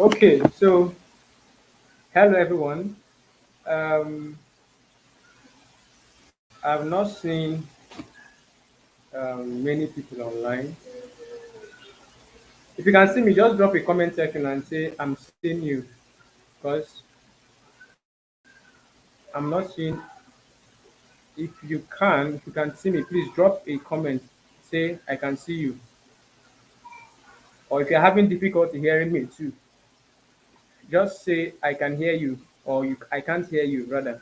Okay, so hello everyone. Um, I've not seen many people online. If you can see me, just drop a comment section and say I'm seeing you, because I'm not seeing. If you can see me, please drop a comment. Say I can see you, or if you're having difficulty hearing me too, just say I can hear you, or I can't hear you rather.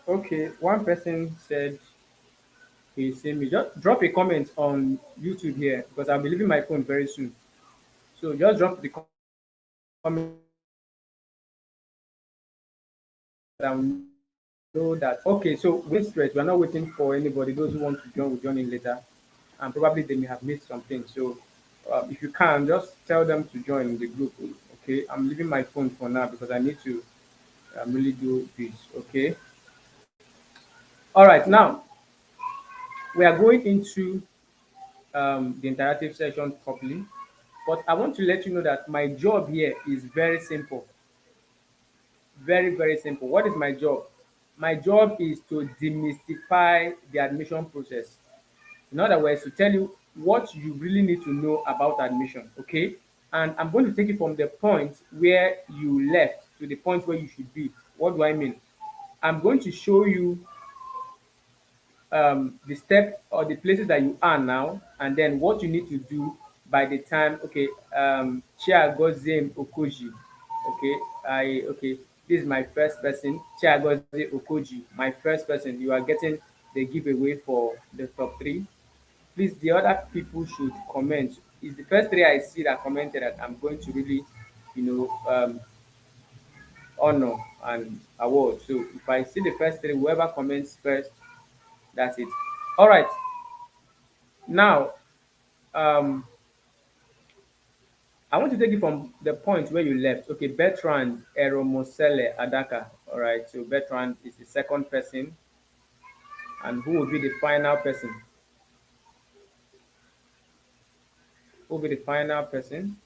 Okay, one person said he's seeing me. Just drop a comment on YouTube here because I'll be leaving my phone very soon. So just drop the comment and know that. Okay, so wait straight. We're not waiting for anybody. Those who want to join will join in later, and probably they may have missed something. So if you can, just tell them to join the group. Okay, I'm leaving my phone for now because I need to really do this. Okay. All right. Now we are going into the interactive session properly, but I want to let you know that my job here is very simple. Very simple. What is my job? My job is to demystify the admission process. In other words, to tell you what you really need to know about admission, okay? And I'm going to take it from the point where you left to the point where you should be. What do I mean? I'm going to show you the step or the places that you are now, and then what you need to do by the time. Okay, Chiagoziem Okoji. Okay, okay. This is my first person, Chiagozie Okoji. My first person. You are getting the giveaway for the top three. Please, the other people should comment. It's the first three I see that commented that I'm going to really, you know, honor and award. So if I see the first three, whoever comments first, that's it. All right. Now, um, I want to take it from the point where you left. Okay, Bertrand Eromosele Adaka. All right, so Bertrand is the second person, and who will be the final person? Who will be the final person?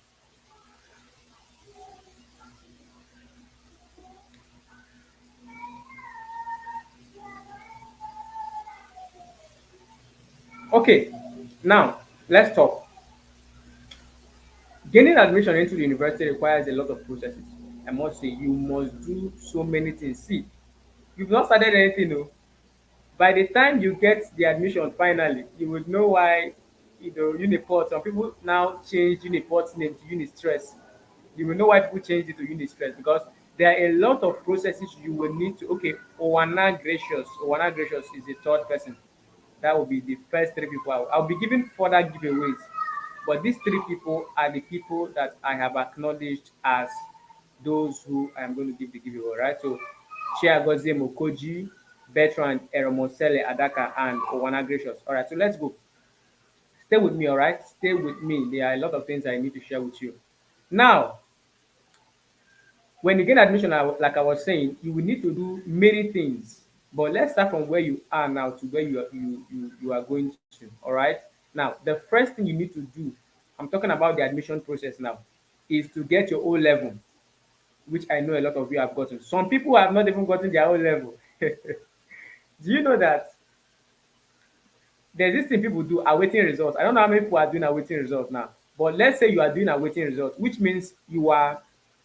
Okay, now let's talk. Gaining admission into the university requires a lot of processes. I must say, you must do so many things. See, you've not started anything, no. By the time you get the admission finally, you would know why, Uniport. Some people now change Uniport's name to Unistress. You will know why people change it to Unistress, because there are a lot of processes you will need to. Okay, Owana Gracious. Owana Gracious is the third person. That will be the first three people. I'll be giving further giveaways, but these three people are the people that I have acknowledged as those who I am going to give the giveaway, right? So Chiagozie Mokoji, Bertrand Eromosele Adaka, and Owana Gracious. All right, so let's go. Stay with me, all right? Stay with me. There are a lot of things I need to share with you. Now, when you get admission, like I was saying, you will need to do many things. But let's start from where you are now to where you are going to. All right. Now, the first thing you need to do, I'm talking about the admission process now, is to get your O level, which I know a lot of you have gotten. Some people have not even gotten their O level. Do you know that there's this thing people do, awaiting results? I don't know how many people are doing awaiting results now, but let's say you are doing awaiting results, which means you are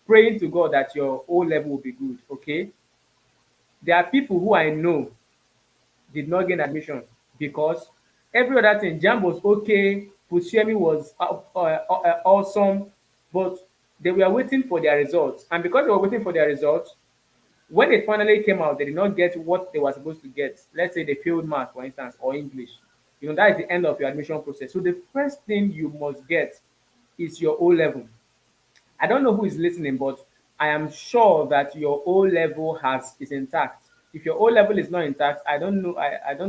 praying to God that your O level will be good. Okay, there are people who I know did not gain admission because every other thing, JAMB was okay, Pushemi was awesome, but They were waiting for their results, and because they were waiting for their results, when it finally came out, they did not get what they were supposed to get. Let's say they failed math, for instance, or English. That is the end of your admission process. So the first thing you must get is your O level. I don't know who is listening, but I am sure that your O level has is intact. If your O level is not intact, I don't know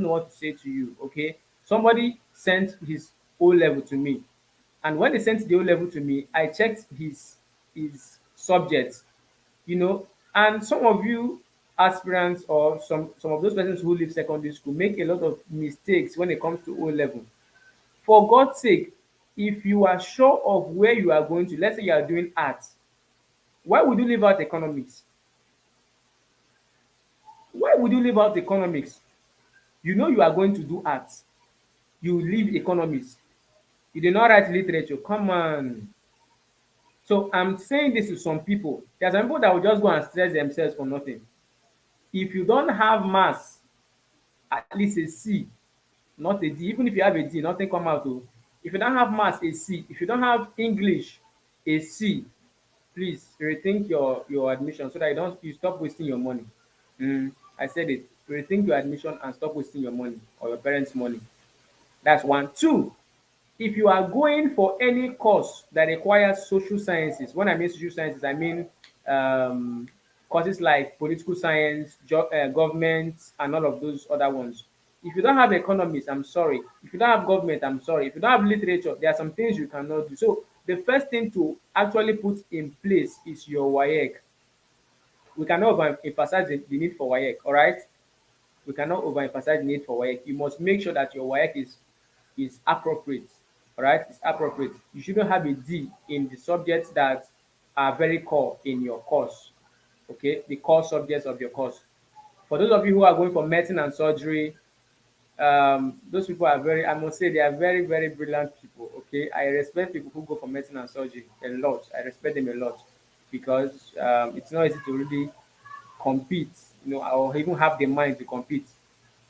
what to say to you. Okay. Somebody sent his O level to me. And when they sent the O level to me, I checked his subjects, you know, and some of you aspirants or some of those persons who leave secondary school make a lot of mistakes when it comes to O level. For God's sake, if you are sure of where you are going to, let's say you are doing arts, why would you leave out economics? Why would you leave out economics? You know you are going to do arts. You leave economics. You did not write literature. Come on. So I'm saying this to some people. There are some people that will just go and stress themselves for nothing. If you don't have maths, at least a C, not a D. Even if you have a D, nothing come out. Oh. If you don't have maths, a C. If you don't have English, a C. Please rethink your admission so that you stop wasting your money. I said it. Rethink your admission and stop wasting your money or your parents' money. That's one. Two, if you are going for any course that requires social sciences, when I mean social sciences, I mean um, courses like political science, government, and all of those other ones. If you don't have economics, I'm sorry. If you don't have government, I'm sorry. If you don't have literature, there are some things you cannot do. So the first thing to actually put in place is your WAEC. We cannot overemphasize the need for WAEC, all right? We cannot overemphasize the need for WAEC. You must make sure that your WAEC is appropriate. All right, it's appropriate. You shouldn't have a D in the subjects that are very core in your course. Okay, the core subjects of your course. For those of you who are going for medicine and surgery, those people are very, I must say, they are very, very brilliant people. Okay, I respect people who go for medicine and surgery a lot. I respect them a lot because it's not easy to really compete, or even have the mind to compete.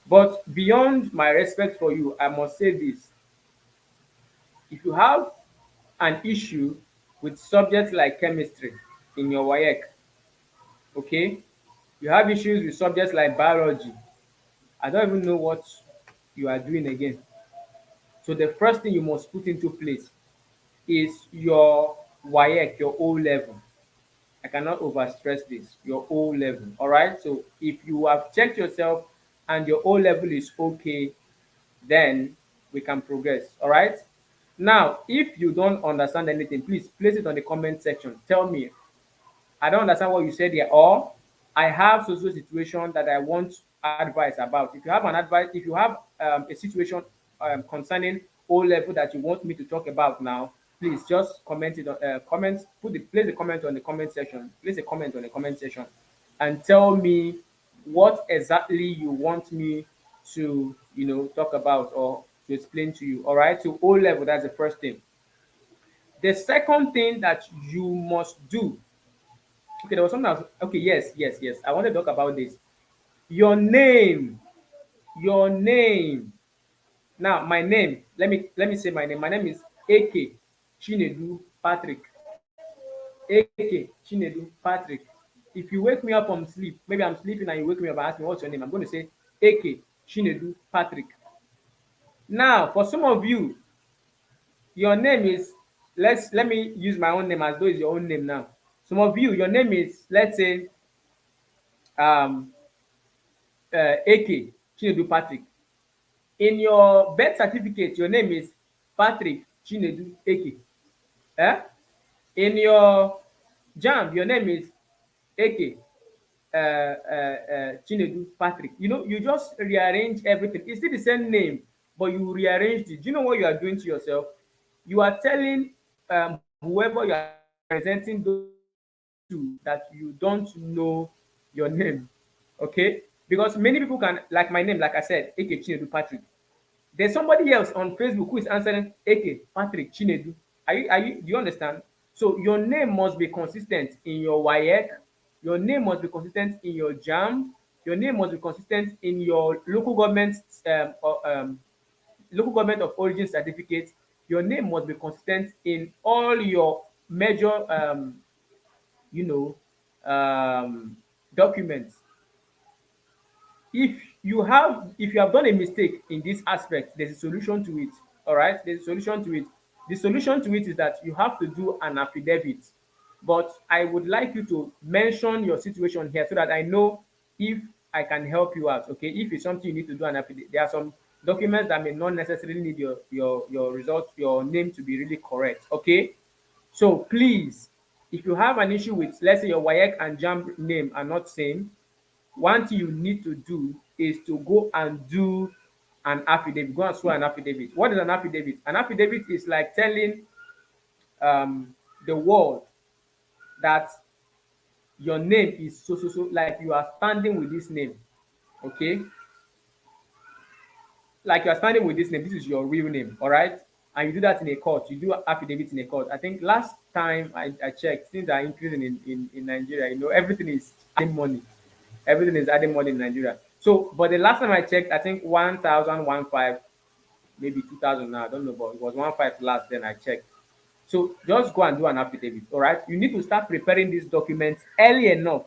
But beyond my respect for you, I must say this: if you have an issue with subjects like chemistry in your WAEC, okay, you have issues with subjects like biology, I don't even know what you are doing again. So the first thing you must put into place is your WAEC, your O level. I cannot overstress this, your O level. All right. So if you have checked yourself and your O level is okay, then we can progress. All right. Now, if you don't understand anything, please place it on the comment section. Tell me, I don't understand what you said here, or I have social situation that I want advice about. If you have an advice, if you have a situation concerning O level that you want me to talk about now, please just comment it on place the comment on the comment section. Place a comment on the comment section and tell me what exactly you want me to talk about or to explain to you. All right. So O level, that's the first thing. The second thing that you must do. Okay, there was something else. Okay, yes. I want to talk about this. Your name. Your name. Now, my name. Let me say my name. My name is AK Chinedu Patrick. AK Chinedu Patrick. If you wake me up from sleep, maybe I'm sleeping and you wake me up and ask me what's your name, I'm going to say AK Chinedu Patrick. Now, for some of you, your name is, let me use my own name as though it's your own name now. Some of you, your name is, let's say, um AK Chinedu Patrick. In your birth certificate, your name is Patrick Chinedu AK. Eh? In your JAMB, your name is AK Chinedu Patrick. You just rearrange everything. It's still the same name, but you rearranged it. Do you know what you are doing to yourself? You are telling whoever you are presenting those to that you don't know your name. Okay? Because many people can, like my name, like I said, AK Chinedu Patrick. There's somebody else on Facebook who is answering AK Patrick Chinedu. Do you understand? So your name must be consistent in your WAEC, your name must be consistent in your JAM, your name must be consistent in your local government of origin certificate. Your name must be consistent in all your major you know documents. If you have done a mistake in this aspect, there's a solution to it. All right, there's a solution to it. The solution to it is that you have to do an affidavit, but I would like you to mention your situation here so that I know if I can help you out. Okay, if it's something you need to do an affidavit, there are some documents that may not necessarily need your results, your name to be really correct. Okay, so please, if you have an issue with, let's say, your WAEC and JAMB name are not same, one thing you need to do is to go and do an affidavit. Go and swear an affidavit. What is an affidavit? An affidavit is like telling the world that your name is so so so, like you are standing with this name. Okay, like you are standing with this name. This is your real name. All right, and you do that in a court. You do affidavit in a court. I think last time I checked, things are increasing in Nigeria. Everything is adding money. Everything is adding money in Nigeria. So, but the last time I checked, I think 1,015, maybe 2,000 now. I don't know, but it was 1,500 last. Then I checked. So just go and do an affidavit. All right. You need to start preparing these documents early enough.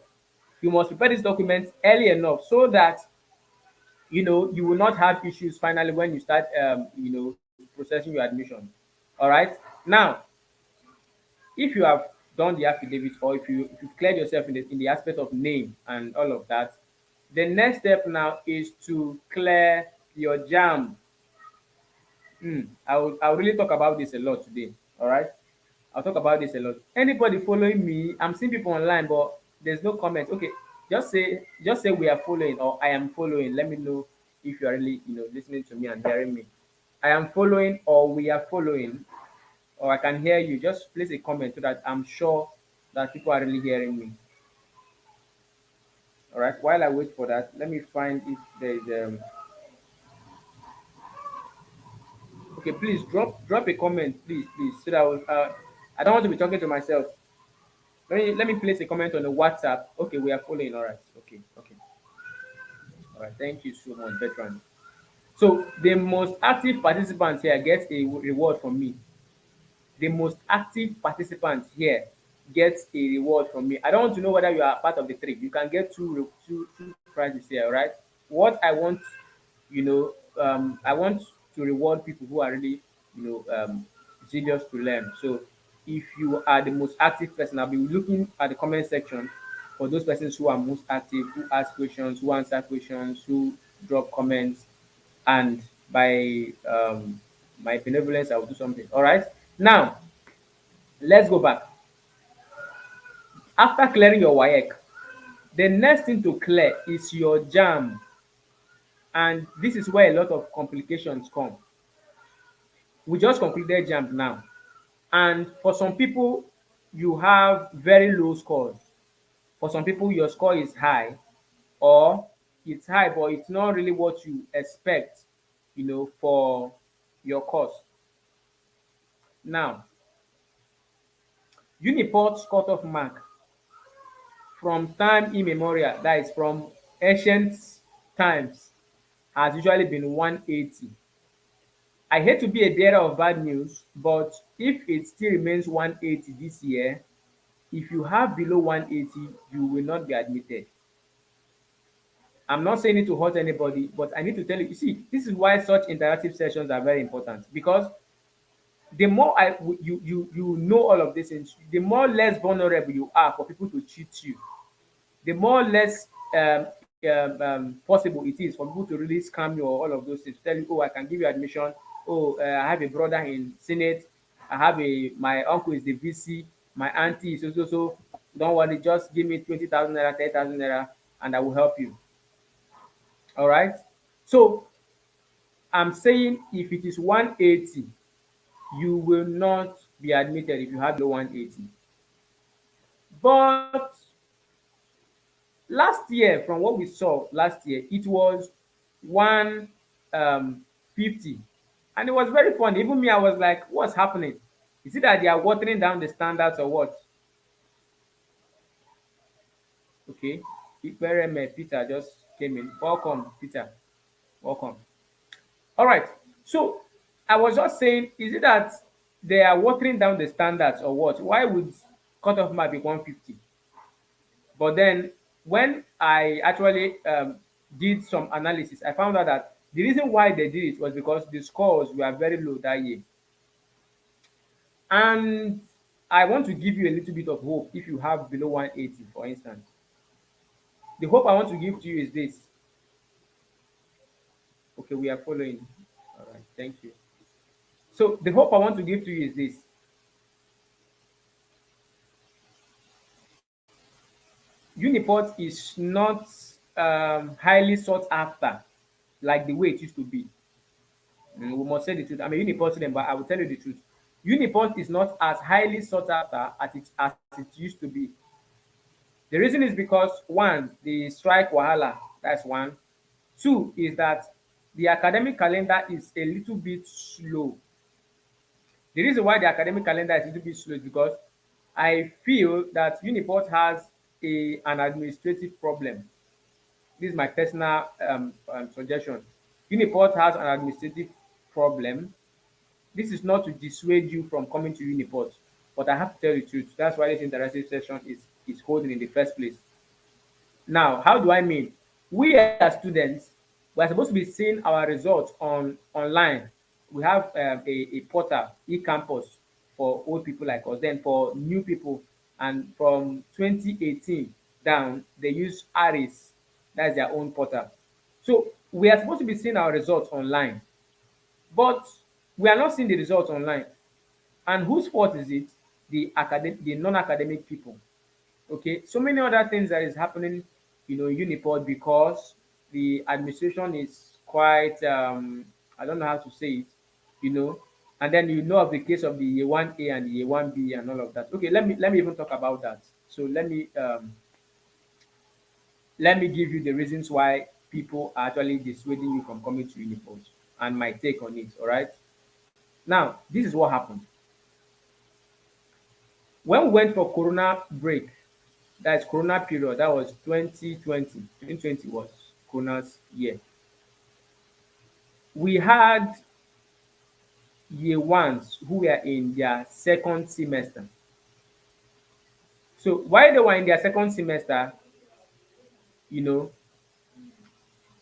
You must prepare these documents early enough so that you will not have issues finally when you start processing your admission. All right. Now, if you have done the affidavit, or if you've cleared yourself in the aspect of name and all of that, the next step now is to clear your jam. I'll really talk about this a lot today. All right, I'll talk about this a lot. Anybody following me? I'm seeing people online, but there's no comment. Okay, just say we are following, or I am following. Let me know if you are really listening to me and hearing me. I am following, or we are following, or I can hear you. Just place a comment so that I'm sure that people are really hearing me. All right. While I wait for that, let me find if there is okay, please drop a comment, please, so that I don't want to be talking to myself. Let me place a comment on the WhatsApp. Okay, we are following. All right. Okay. Okay. All right. Thank you so much, veteran. So the most active participant here gets a reward from me. The most active participant here gets a reward from me. I don't want to know whether you are part of the trick. You can get two prizes here, all right? What I want, I want to reward people who are really, serious to learn. So if you are the most active person, I'll be looking at the comment section for those persons who are most active, who ask questions, who answer questions, who drop comments, and by my benevolence, I will do something. All right. Now, let's go back. After clearing your WAEC, the next thing to clear is your JAM. And this is where a lot of complications come. We just concluded JAM now. And for some people, you have very low scores. For some people, your score is high, or it's high, but it's not really what you expect, for your course. Now, UNIPORT's cutoff mark from time immemorial, that is from ancient times, has usually been 180. I hate to be a bearer of bad news, but if it still remains 180 this year, if you have below 180, you will not be admitted. I'm not saying it to hurt anybody, but I need to tell you, see, this is why such interactive sessions are very important, because the more you know all of these things, the more less vulnerable you are for people to cheat you, the more less possible it is for people to really scam you or all of those things. Tell you, oh, I can give you admission. Oh, I have a brother in Senate. My uncle is the VC. My auntie is so. Don't worry, just give me 20,000 naira, 30,000 naira, and I will help you. All right. So I'm saying if it is 180, you will not be admitted if you have below 180. But last year, from what we saw last year, it was 150, and it was very funny. Even me, I was like, what's happening? Is it that they are watering down the standards or what? Okay, Peter just came in. Welcome, Peter. Welcome. All right. So I was just saying, is it that they are watering down the standards or what? Why would cutoff mark be 150? But then when I actually did some analysis, I found out that the reason why they did it was because the scores were very low that year. And I want to give you a little bit of hope if you have below 180, for instance. The hope I want to give to you is this. Okay, we are following. All right, thank you. So the hope I want to give to you is this. Uniport is not highly sought after like the way it used to be. We must say the truth. I'm a Uniport student, but I will tell you the truth. Uniport is not as highly sought after as it used to be. The reason is because one, the strike wahala, that's one. Two is that the academic calendar is a little bit slow. The reason why the academic calendar is a little bit slow is because I feel that Uniport has an administrative problem. This is my personal suggestion. Uniport has an administrative problem. This is not to dissuade you from coming to Uniport, but I have to tell you the truth. That's why this interactive session is holding in the first place. Now, how do I mean? We as students, we are supposed to be seeing our results online. We have a portal, e-campus, for old people like us. Then for new people, and from 2018 down, they use Aris. That's their own portal. So we are supposed to be seeing our results online, but we are not seeing the results online. And whose fault is it? The non-academic people. Okay, so many other things that is happening, Uniport, because the administration is quite I don't know how to say it, you know, and then of the case of the year 1A and the year 1B and all of that. Okay, let me even talk about that. So let me give you the reasons why people are actually dissuading you from coming to Uniport and my take on it. All right. Now, this is what happened. When we went for Corona break, that is Corona period, that was 2020. 2020 was Corona's year. We had year ones who were in their second semester. So while they were in their second semester, you know,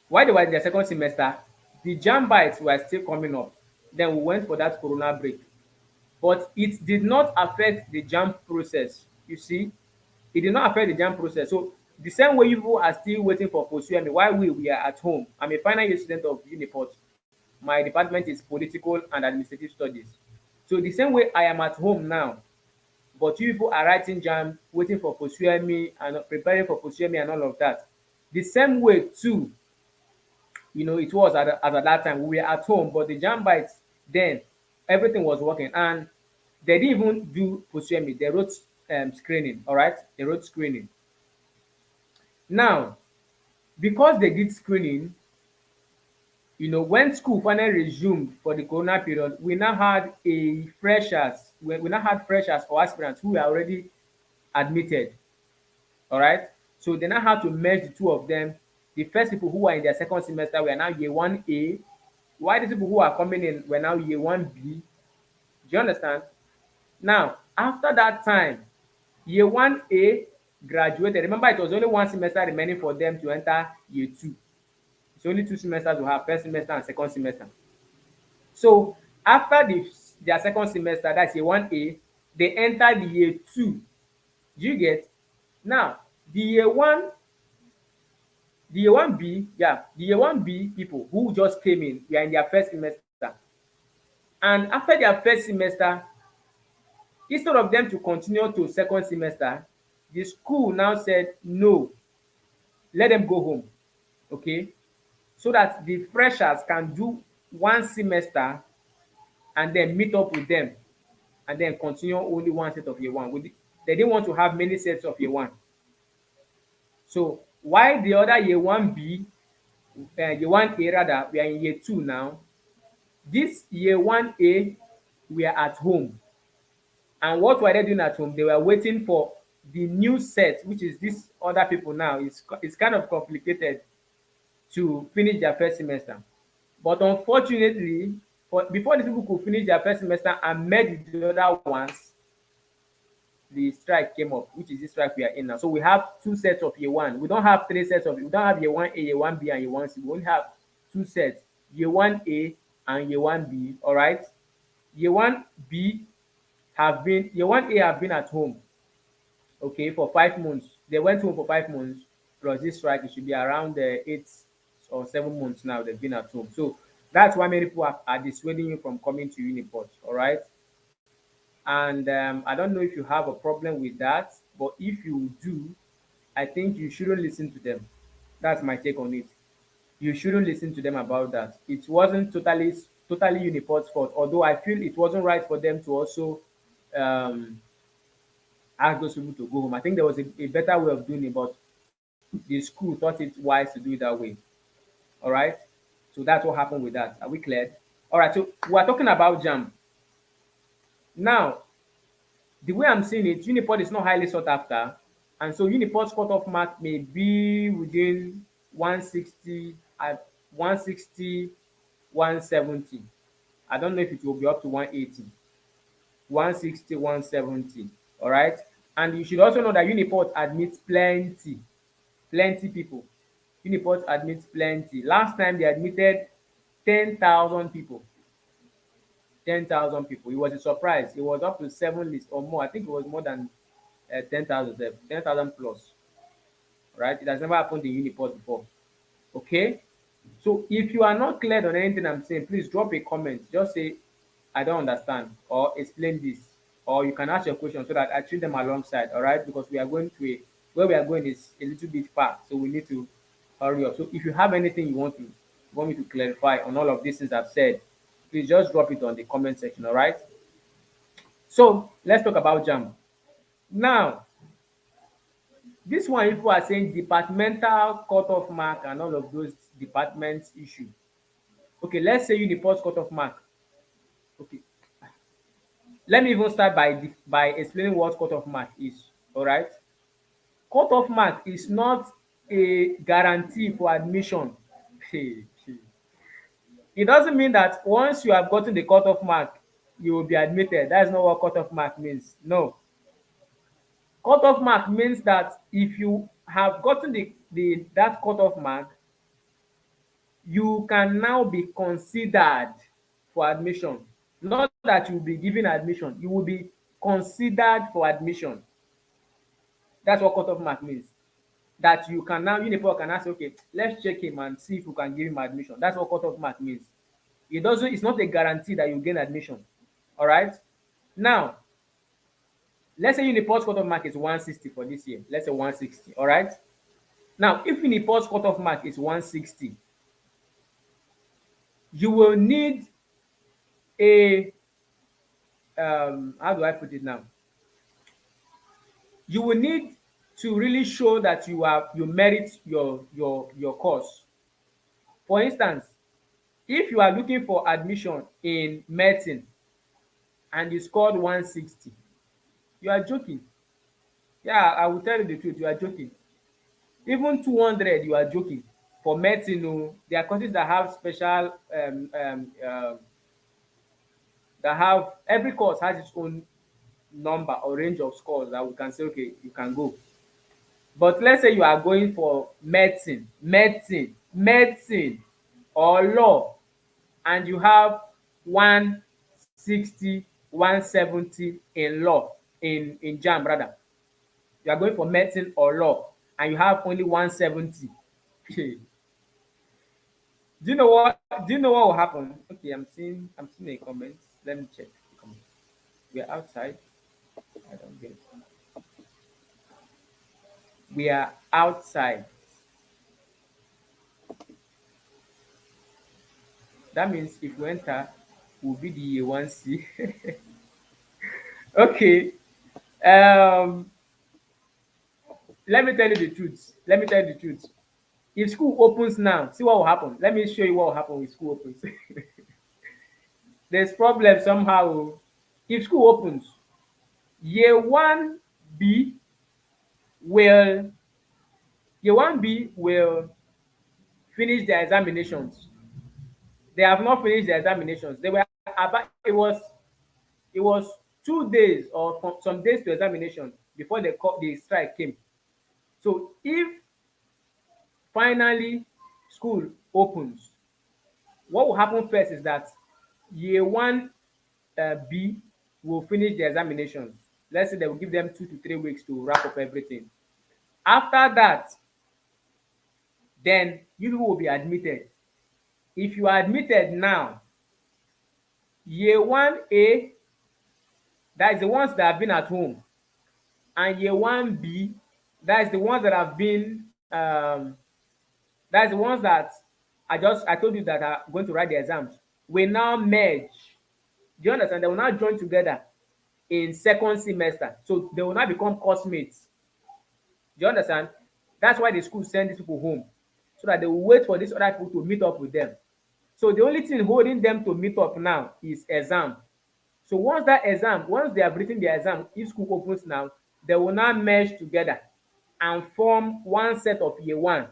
while they were in their second semester, the jam bites were still coming up. Then we went for that Corona break. But it did not affect the jam process. You see, it did not affect the jam process. So the same way you people are still waiting for post-UME while we are at home. I'm a final year student of Uniport. My department is political and administrative studies. So the same way I am at home now, but you people are writing jam, waiting for post-UME and preparing for post-UME and all of that. The same way too, it was at that time. We were at home, but the jam bites then, everything was working. And they didn't even do post-UME. They wrote screening, all right? They wrote screening. Now, because they did screening, when school finally resumed for the Corona period, we now had freshers or aspirants who were already admitted. All right. So they now had to merge the two of them. The first people who were in their second semester were now year 1A, while the people who are coming in were now year 1B. Do you understand? Now, after that time, year 1A graduated. Remember, it was only one semester remaining for them to enter year 2. It's only 2 semesters we have, first semester and second semester. So after their second semester, that's year 1A, they entered the year 2. Do you get? Now, the year 1B, yeah, the year 1B people who just came in, we are in their first semester. And after their first semester, instead of them to continue to second semester, the school now said, no, let them go home. Okay? So that the freshers can do one semester and then meet up with them and then continue only one set of year 1. They didn't want to have many sets of year 1. So while the other year 1B, year 1A rather, we are in year 2 now. This year 1A, we are at home. And what were they doing at home? They were waiting for the new set, which is these other people now. It's kind of complicated to finish their first semester. But unfortunately, For before these people could finish their first semester and merge with the other ones, the strike came up, which is this strike we are in now. So we have two sets of year one. We don't have three sets of, we don't have year one A, year one B, and year one C. We only have two sets, year one A and year one B. All right. Year one B year one A have been at home, okay, for 5 months. They went home for 5 months plus this strike. It should be around 8 or 7 months now they've been at home. So that's why many people are dissuading you from coming to Uniport. All right. And I don't know if you have a problem with that, but if you do, I think you shouldn't listen to them. That's my take on it. You shouldn't listen to them about that. It wasn't totally Uniport's fault, although I feel it wasn't right for them to also um, ask those people to go home. I think there was a better way of doing it, but the school thought it wise to do it that way. All right. So that's what happened with that. Are we cleared? All right. So we're talking about jam now. The way I'm seeing it, Uniport is not highly sought after, and so Uniport's cutoff mark may be within 160 at 160, 170. I don't know if it will be up to 180, 160, 170. All right. And you should also know that Uniport admits plenty people. Uniport admits plenty. Last time they admitted 10,000 people. 10,000 people. It was a surprise. It was up to 7 lists or more. I think it was more than 10,000, 10,000 plus. Right? It has never happened in Uniport before. Okay? So if you are not clear on anything I'm saying, please drop a comment. Just say, I don't understand, or explain this. Or you can ask your question so that I treat them alongside. All right? Because we are going to where we are going is a little bit far. So we need to hurry up. So if you have anything you want me to clarify on all of these things I've said, please just drop it on the comment section. All right? So let's talk about JAM. Now, this one people are saying departmental cutoff mark and all of those departments issue. Okay, let's say Uniport's cutoff mark. Okay, let me even start by explaining what cutoff mark is. All right, cutoff mark is not a guarantee for admission. It doesn't mean that once you have gotten the cutoff mark, you will be admitted. That's not what cutoff mark means. No, cutoff mark means that if you have gotten the that cutoff mark, you can now be considered for admission. Not that you will be given admission, you will be considered for admission. That's what cutoff mark means. That you can now, Uniport can ask, okay, let's check him and see if we can give him admission. That's what cutoff mark means. It's not a guarantee that you gain admission. All right. Now, let's say Uniport's cutoff mark is 160 for this year. Let's say 160. All right. Now, if Uniport's cutoff mark is 160, you will need a how do I put it now? You will need to really show that you merit your course. For instance, if you are looking for admission in medicine and you scored 160, you are joking. Yeah, I will tell you the truth, you are joking. Even 200, you are joking. For medicine, oh, there are courses that have special that have every course has its own number or range of scores that we can say, okay, you can go. But let's say you are going for medicine or law, and you have 160, 170 in law, in JAM rather. You are going for medicine or law and you have only 170. Do you know what will happen? Okay, I'm seeing a comment. Let me check the comment. We are outside. I don't get it. We are outside. That means if we enter, we'll be the A1C. Okay. Um, let me tell you the truth. Let me tell you the truth. If school opens now, see what will happen. Let me show you what will happen if school opens. There's problem somehow. Oh. If school opens, year 1B will year 1B will finish their examinations. They have not finished the examinations. They were about it was 2 days or some days to examination before the strike came. So if finally school opens, what will happen first is that year one B will finish the examinations. Let's say they will give them 2 to 3 weeks to wrap up everything. After that, then you people will be admitted. If you are admitted now, year one A, that is the ones that have been at home, and year one B, that is the ones that have been that's the ones that I told you that are going to write the exams, will now merge. Do you understand? They will now join together in second semester. So they will now become classmates. Do you understand? That's why the school send these people home, so that they will wait for these other people to meet up with them. So the only thing holding them to meet up now is exam. So once they have written their exam, if school opens now, they will now merge together and form one set of year one.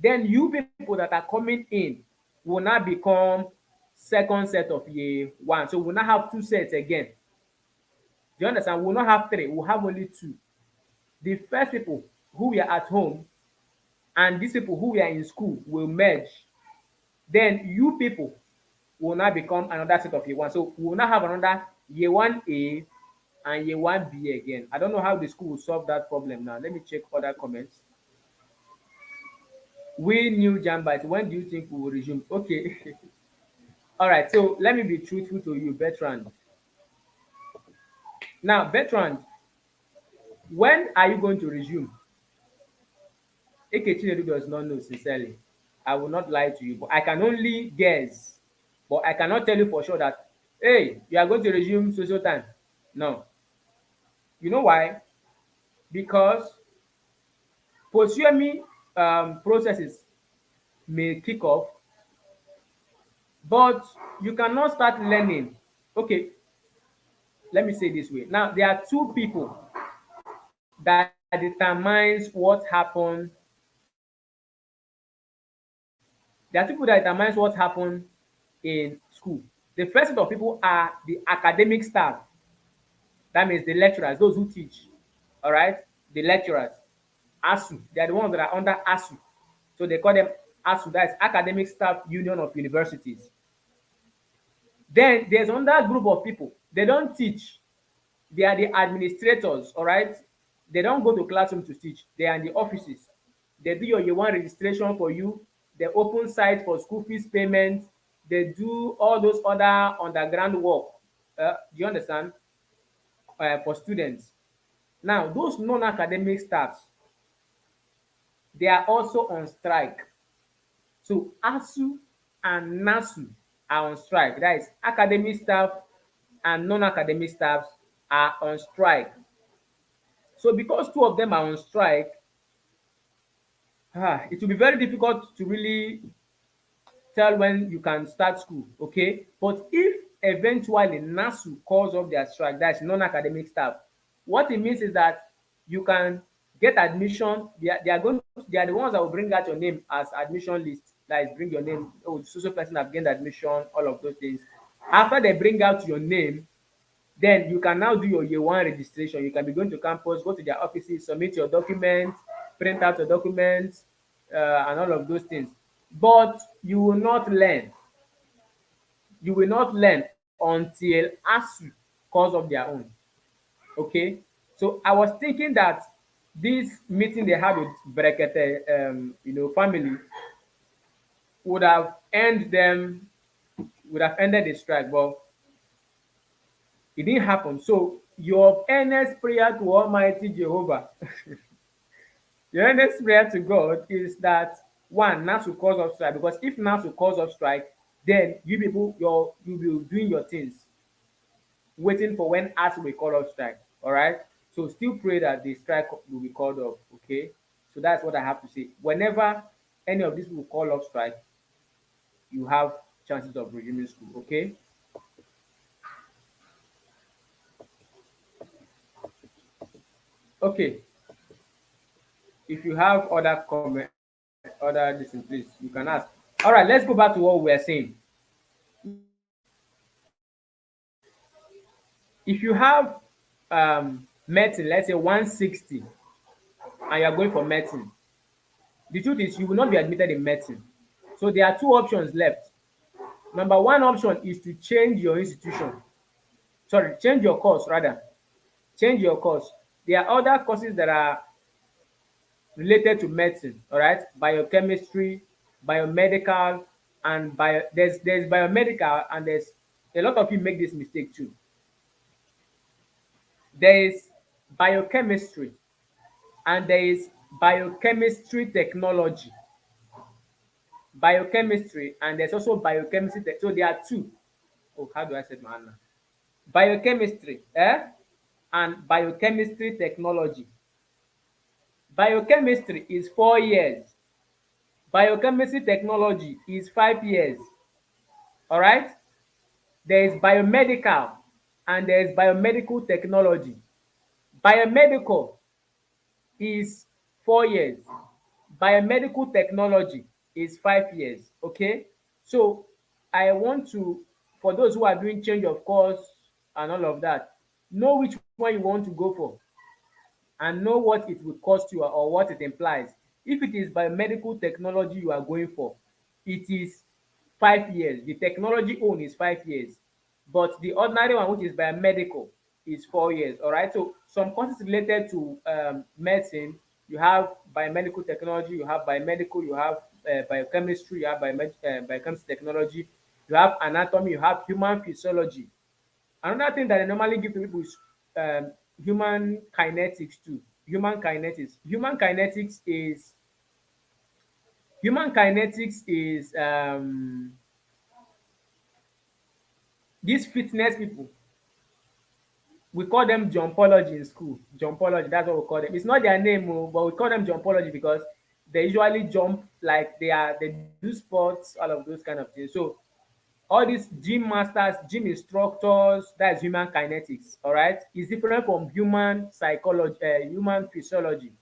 Then you people that are coming in will now become second set of year one. So we'll not have two sets again. Do you understand? We'll not have three, we'll have only two. The first people who were at home and these people who were in school will merge. Then you people will now become another set of year one. So we will now have another year one A and year one B again. I don't know how the school will solve that problem now. Let me check other comments. We new Jambite, when do you think we will resume? Okay. All right. So let me be truthful to you, Bertrand. Now, Bertrand, when are you going to resume? Ekechinedu does not know sincerely. I will not lie to you, but I can only guess. But I cannot tell you for sure that, hey, you are going to resume social time. No. You know why? Because pursuing processes may kick off, but you cannot start learning. Okay, let me say this way. Now, there are two people that determines what happens. There are two people that determines what happens in school. The first set of people are the academic staff. That means the lecturers, those who teach. All right, the lecturers. ASU. They are the ones that are under ASU. So they call them ASU. That is Academic Staff Union of Universities. Then there's another group of people. They don't teach. They are the administrators. All right. They don't go to classroom to teach. They are in the offices. They do your year one registration for you. They open site for school fees payment. They do all those other underground work. Do you understand? For students. Now, those non-academic staffs, they are also on strike. So ASU and NASU are on strike. That is, academic staff and non-academic staffs are on strike. So because two of them are on strike, it will be very difficult to really tell when you can start school, okay? But if eventually NASU calls off their strike, that's non-academic staff, what it means is that you can get admission. They are the ones that will bring out your name as admission list. That is, bring your name. Oh, so person have gained admission. All of those things. After they bring out your name, then you can now do your year one registration. You can be going to campus, go to their offices, submit your documents, print out your documents, and all of those things. But you will not learn. You will not learn until ASU calls of their own. Okay? So I was thinking that this meeting they had with Brekete, family would have ended them, would have ended the strike, but it didn't happen. So your earnest prayer to Almighty Jehovah, your earnest prayer to God is that one, NASU calls off strike, because if NASU calls off strike, then you people, you'll be doing your things, waiting for when ASU will call off strike. All right. So still pray that the strike will be called off. Okay. So that's what I have to say. Whenever any of these people call off strike, you have chances of resuming school. Okay. Okay. If you have other comment, other listen, please, you can ask. All right, let's go back to what we were saying. If you have medicine, let's say 160, and you are going for medicine, the truth is you will not be admitted in medicine. So there are two options left. Number one option is to change your institution. Sorry, change your course rather. Change your course. There are other courses that are related to medicine, all right? Biochemistry, biomedical, and there's biomedical, and there's a lot of you make this mistake too. There is biochemistry and there is biochemistry technology. Biochemistry and there's also biochemistry so there are two. Oh, how do I say my hand now? Biochemistry and biochemistry technology. Biochemistry is 4 years. Biochemistry technology is 5 years. All right. There is biomedical and there is biomedical technology. Biomedical is 4 years. Biomedical technology is 5 years. Okay. So I want to, for those who are doing change of course and all of that, know which one you want to go for and know what it will cost you or what it implies. If it is biomedical technology you are going for, it is 5 years. The technology own is 5 years, but the ordinary one, which is biomedical, is 4 years. All right. So some courses related to medicine, you have biomedical technology, you have biomedical, you have biochemistry, you have biochemistry technology, you have anatomy, you have human physiology. Another thing that I normally give to people is um, human kinetics too. Human kinetics. Human kinetics is these fitness people. We call them jumpology in school. Jumpology, that's what we call them. It's not their name, but we call them jumpology because they usually jump like they do sports, all of those kind of things. So all these gym masters, gym instructors, that's human kinetics. All right, it's different from human psychology, human physiology.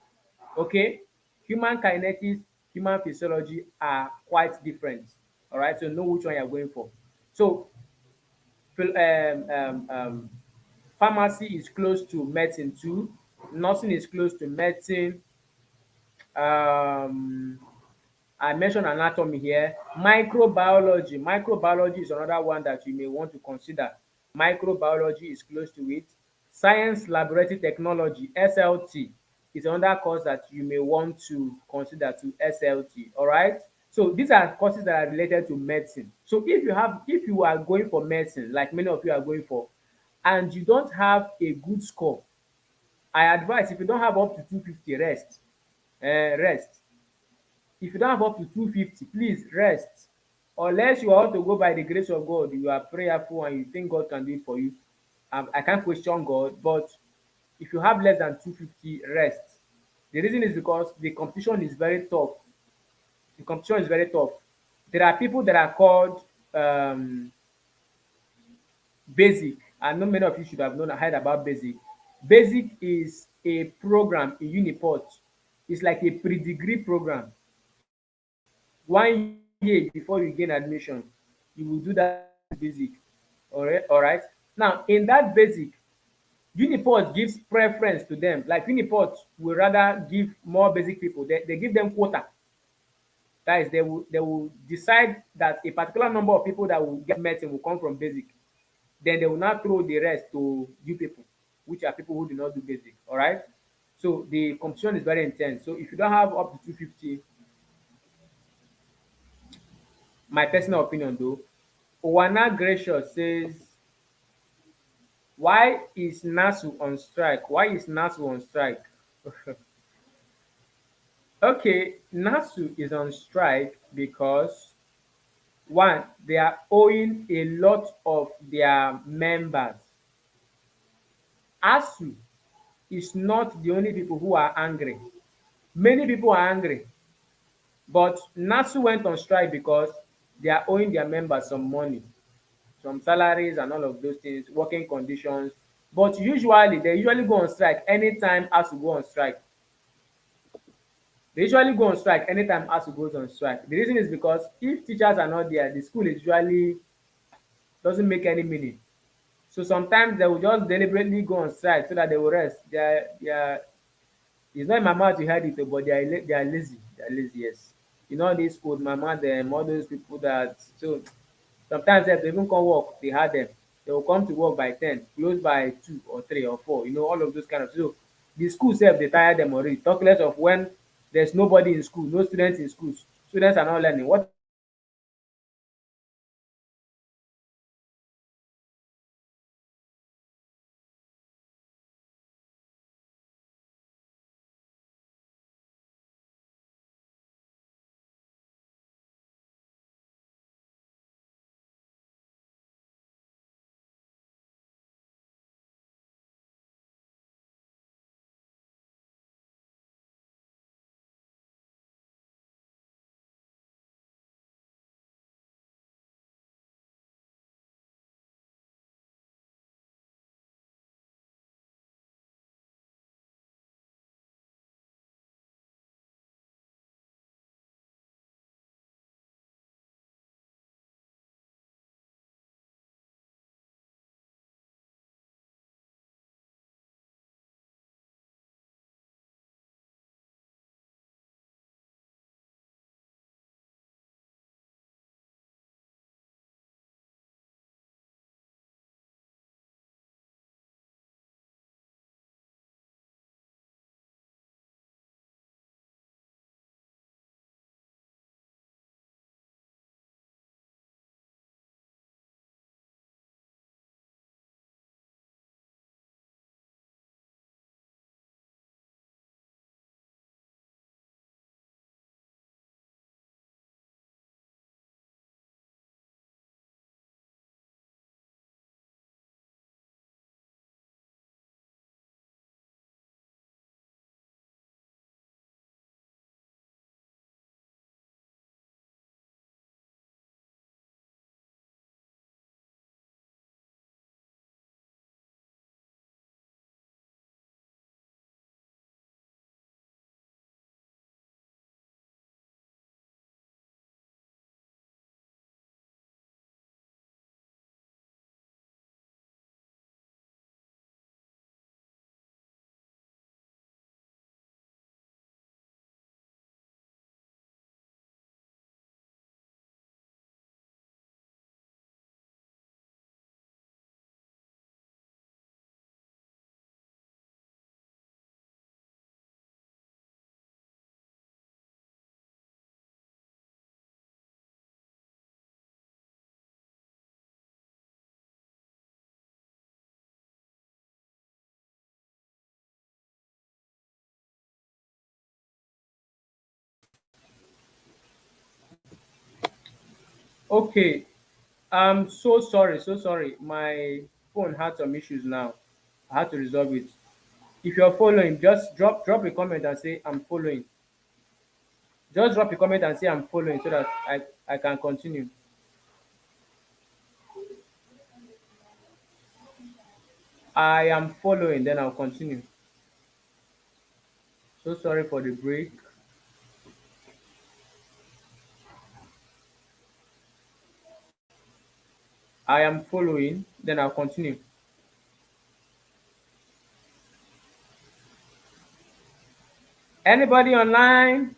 Okay, human kinetics, human physiology are quite different. All right, so know which one you're going for. So phil- pharmacy is close to medicine too. Nursing is close to medicine. um I mentioned anatomy here. Microbiology. Microbiology is another one that you may want to consider. Microbiology is close to it. Science laboratory technology, SLT, is another course that you may want to consider to SLT. All right. So these are courses that are related to medicine. So if you are going for medicine, like many of you are going for, and you don't have a good score, I advise if you don't have up to 250, rest. Rest. If you don't have up to 250, please rest. Unless you want to go by the grace of God, you are prayerful and you think God can do it for you. I can't question God, but if you have less than 250, rest. The reason is because the competition is very tough. The competition is very tough. There are people that are called um, basic. I know many of you should have heard about basic. Basic is a program in UNIPORT. It's like a pre-degree program. 1 year before you gain admission, you will do that basic. All right. Now in that basic, UNIPORT gives preference to them. Like UNIPORT will rather give more basic people. They give them quota. That is, they will decide that a particular number of people that will get medicine will come from basic. Then they will not throw the rest to you people, which are people who do not do basic. All right. So the competition is very intense. So if you don't have up to 250, my personal opinion though, Owana Gracious says, why is NASU on strike? Why is NASU on strike? Okay, NASU is on strike because one, they are owing a lot of their members. ASU is not the only people who are angry. Many people are angry, but NASU went on strike because they are owing their members some money, some salaries and all of those things, working conditions. But usually they usually go on strike anytime ASU go on strike. They usually go on strike anytime ASUU goes on strike. The reason is because if teachers are not there, the school usually doesn't make any meaning. So sometimes they will just deliberately go on strike so that they will rest. They are it's not in my mouth you heard it, oh, but they are lazy. They are lazy, yes. You know this old mama them, all those people that so sometimes if they even come work, they had them. They will come to work by 10, close by 2 or 3 or 4, all of those kind of so the school sef dey tire them already. Talk less of when there's nobody in school, no students in schools. Students are not learning. What okay. I'm so sorry, so sorry. My phone had some issues now. I had to resolve it. If you're following, just drop a comment and say I'm following. Just drop a comment and say I'm following so that I can continue. I am following, then I'll continue. So sorry for the break. I am following, then I'll continue. Anybody online?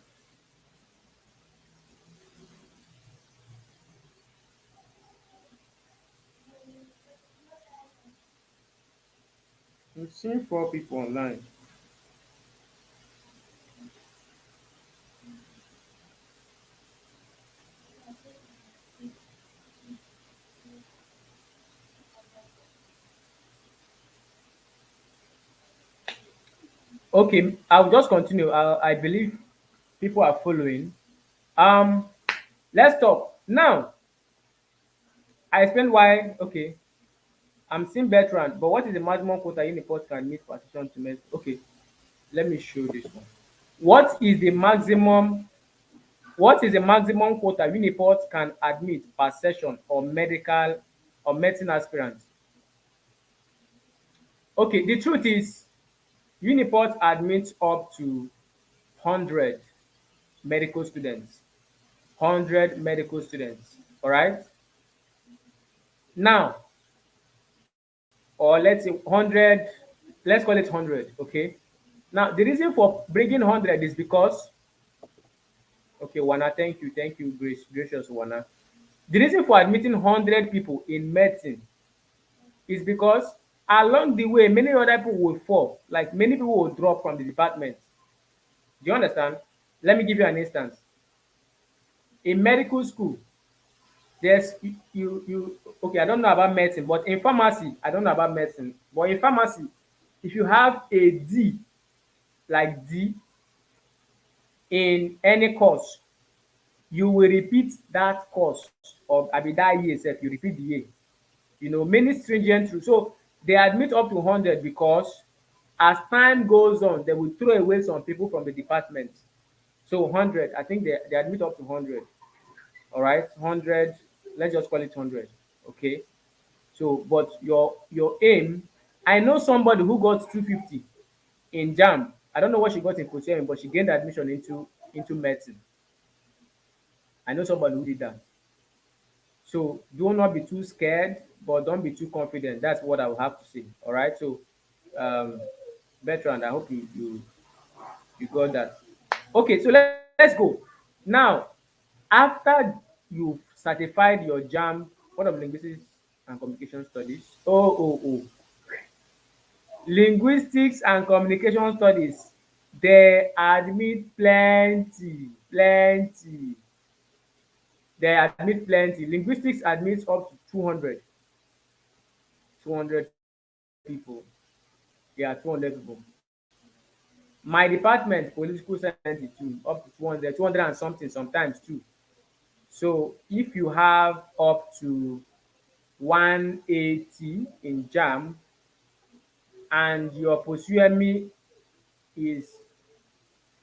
I'm seeing 4 people online. Okay, I'll just continue. I believe people are following. Um, let's talk now. I explained why. Okay, I'm seeing Bertrand, but what is the maximum quota Uniport can meet per session to make? Okay, let me show this one. What is the maximum? What is the maximum quota Uniport can admit per session or medical or medicine aspirants? Okay, the truth is Uniport admits up to 100. medical students. 100 medical students. All right. Now, or let's say 100, let's call it 100. Okay. Now, the reason for bringing 100 is because, okay, Wana, thank you, gracious Wana. The reason for admitting 100 people in medicine is because along the way, many other people will fall. Like many people will drop from the department. Do you understand? Let me give you an instance. In medical school, there's you okay, I don't know about medicine, but in pharmacy, I don't know about medicine, but in pharmacy, if you have a D, like D, in any course, you will repeat that course of abi that year sef, you repeat the year. You know, many stringent rules. So they admit up to 100 because as time goes on, they will throw away some people from the department. So 100, I think they admit up to 100. All right, 100, let's just call it 100. Okay. So, but your aim, I know somebody who got 250 in JAM. I don't know what she got in Kochian, but she gained admission into medicine. I know somebody who did that. So do not be too scared, but don't be too confident. That's what I will have to say. All right. So, um, Bertrand, I hope you got that. Okay. So let's go now. After you've certified your JAM, what of linguistics and communication studies? Oh. Linguistics and communication studies, they admit plenty, plenty. They admit plenty. Linguistics admits up to 200, 200 people. Yeah, 200 people. My department, political science, too, up to 200, 200 and something sometimes too. So if you have up to 180 in JAM and your POSUME is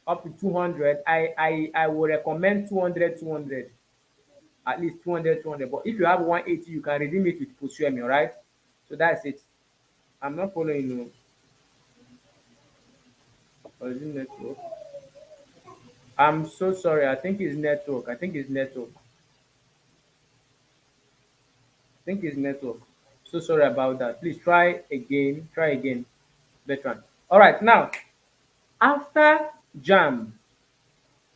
up to 200, I will recommend 200, 200, at least 200, 200. But if you have 180, you can redeem it with POSUME, all right? So that's it. I'm not following you. Or is it network? I'm so sorry. I think it's network. I think it's network. I think it's network. So sorry about that. Please try again. Try again, Bertrand. All right. Now, after JAM,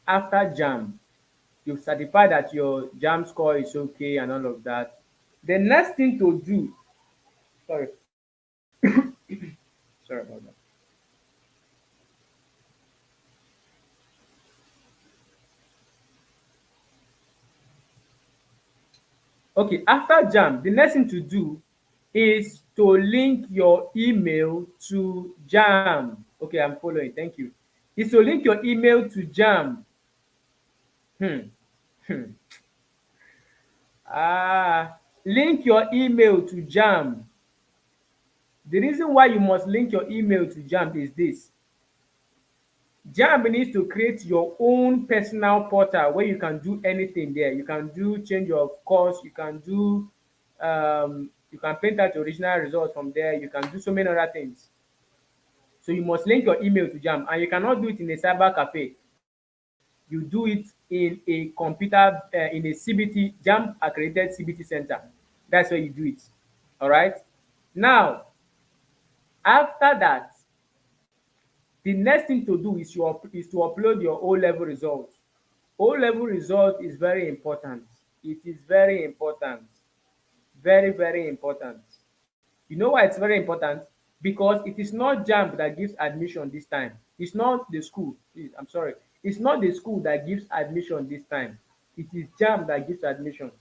after JAM, you've certified that your JAM score is okay and all of that. The next thing to do, sorry, sorry about that. Okay, after JAM, the next thing to do is to link your email to JAM. Okay, I'm following. Thank you. Is to link your email to JAM. Hmm. Hmm. Link your email to JAM. The reason why you must link your email to JAM is this. JAM needs to create your own personal portal where you can do anything there. You can do change of course, you can do you can print out the original results from there, you can do so many other things. So you must link your email to JAM, and you cannot do it in a cyber cafe. You do it in a computer in a CBT JAM accredited CBT center. That's where you do it. All right. Now, after that, the next thing to do is is to upload your O level results. O level result is very important. It is very important. Very, very important. You know why it's very important? Because it is not JAMB that gives admission this time. It's not the school. Please, I'm sorry. It's not the school that gives admission this time. It is JAMB that gives admission.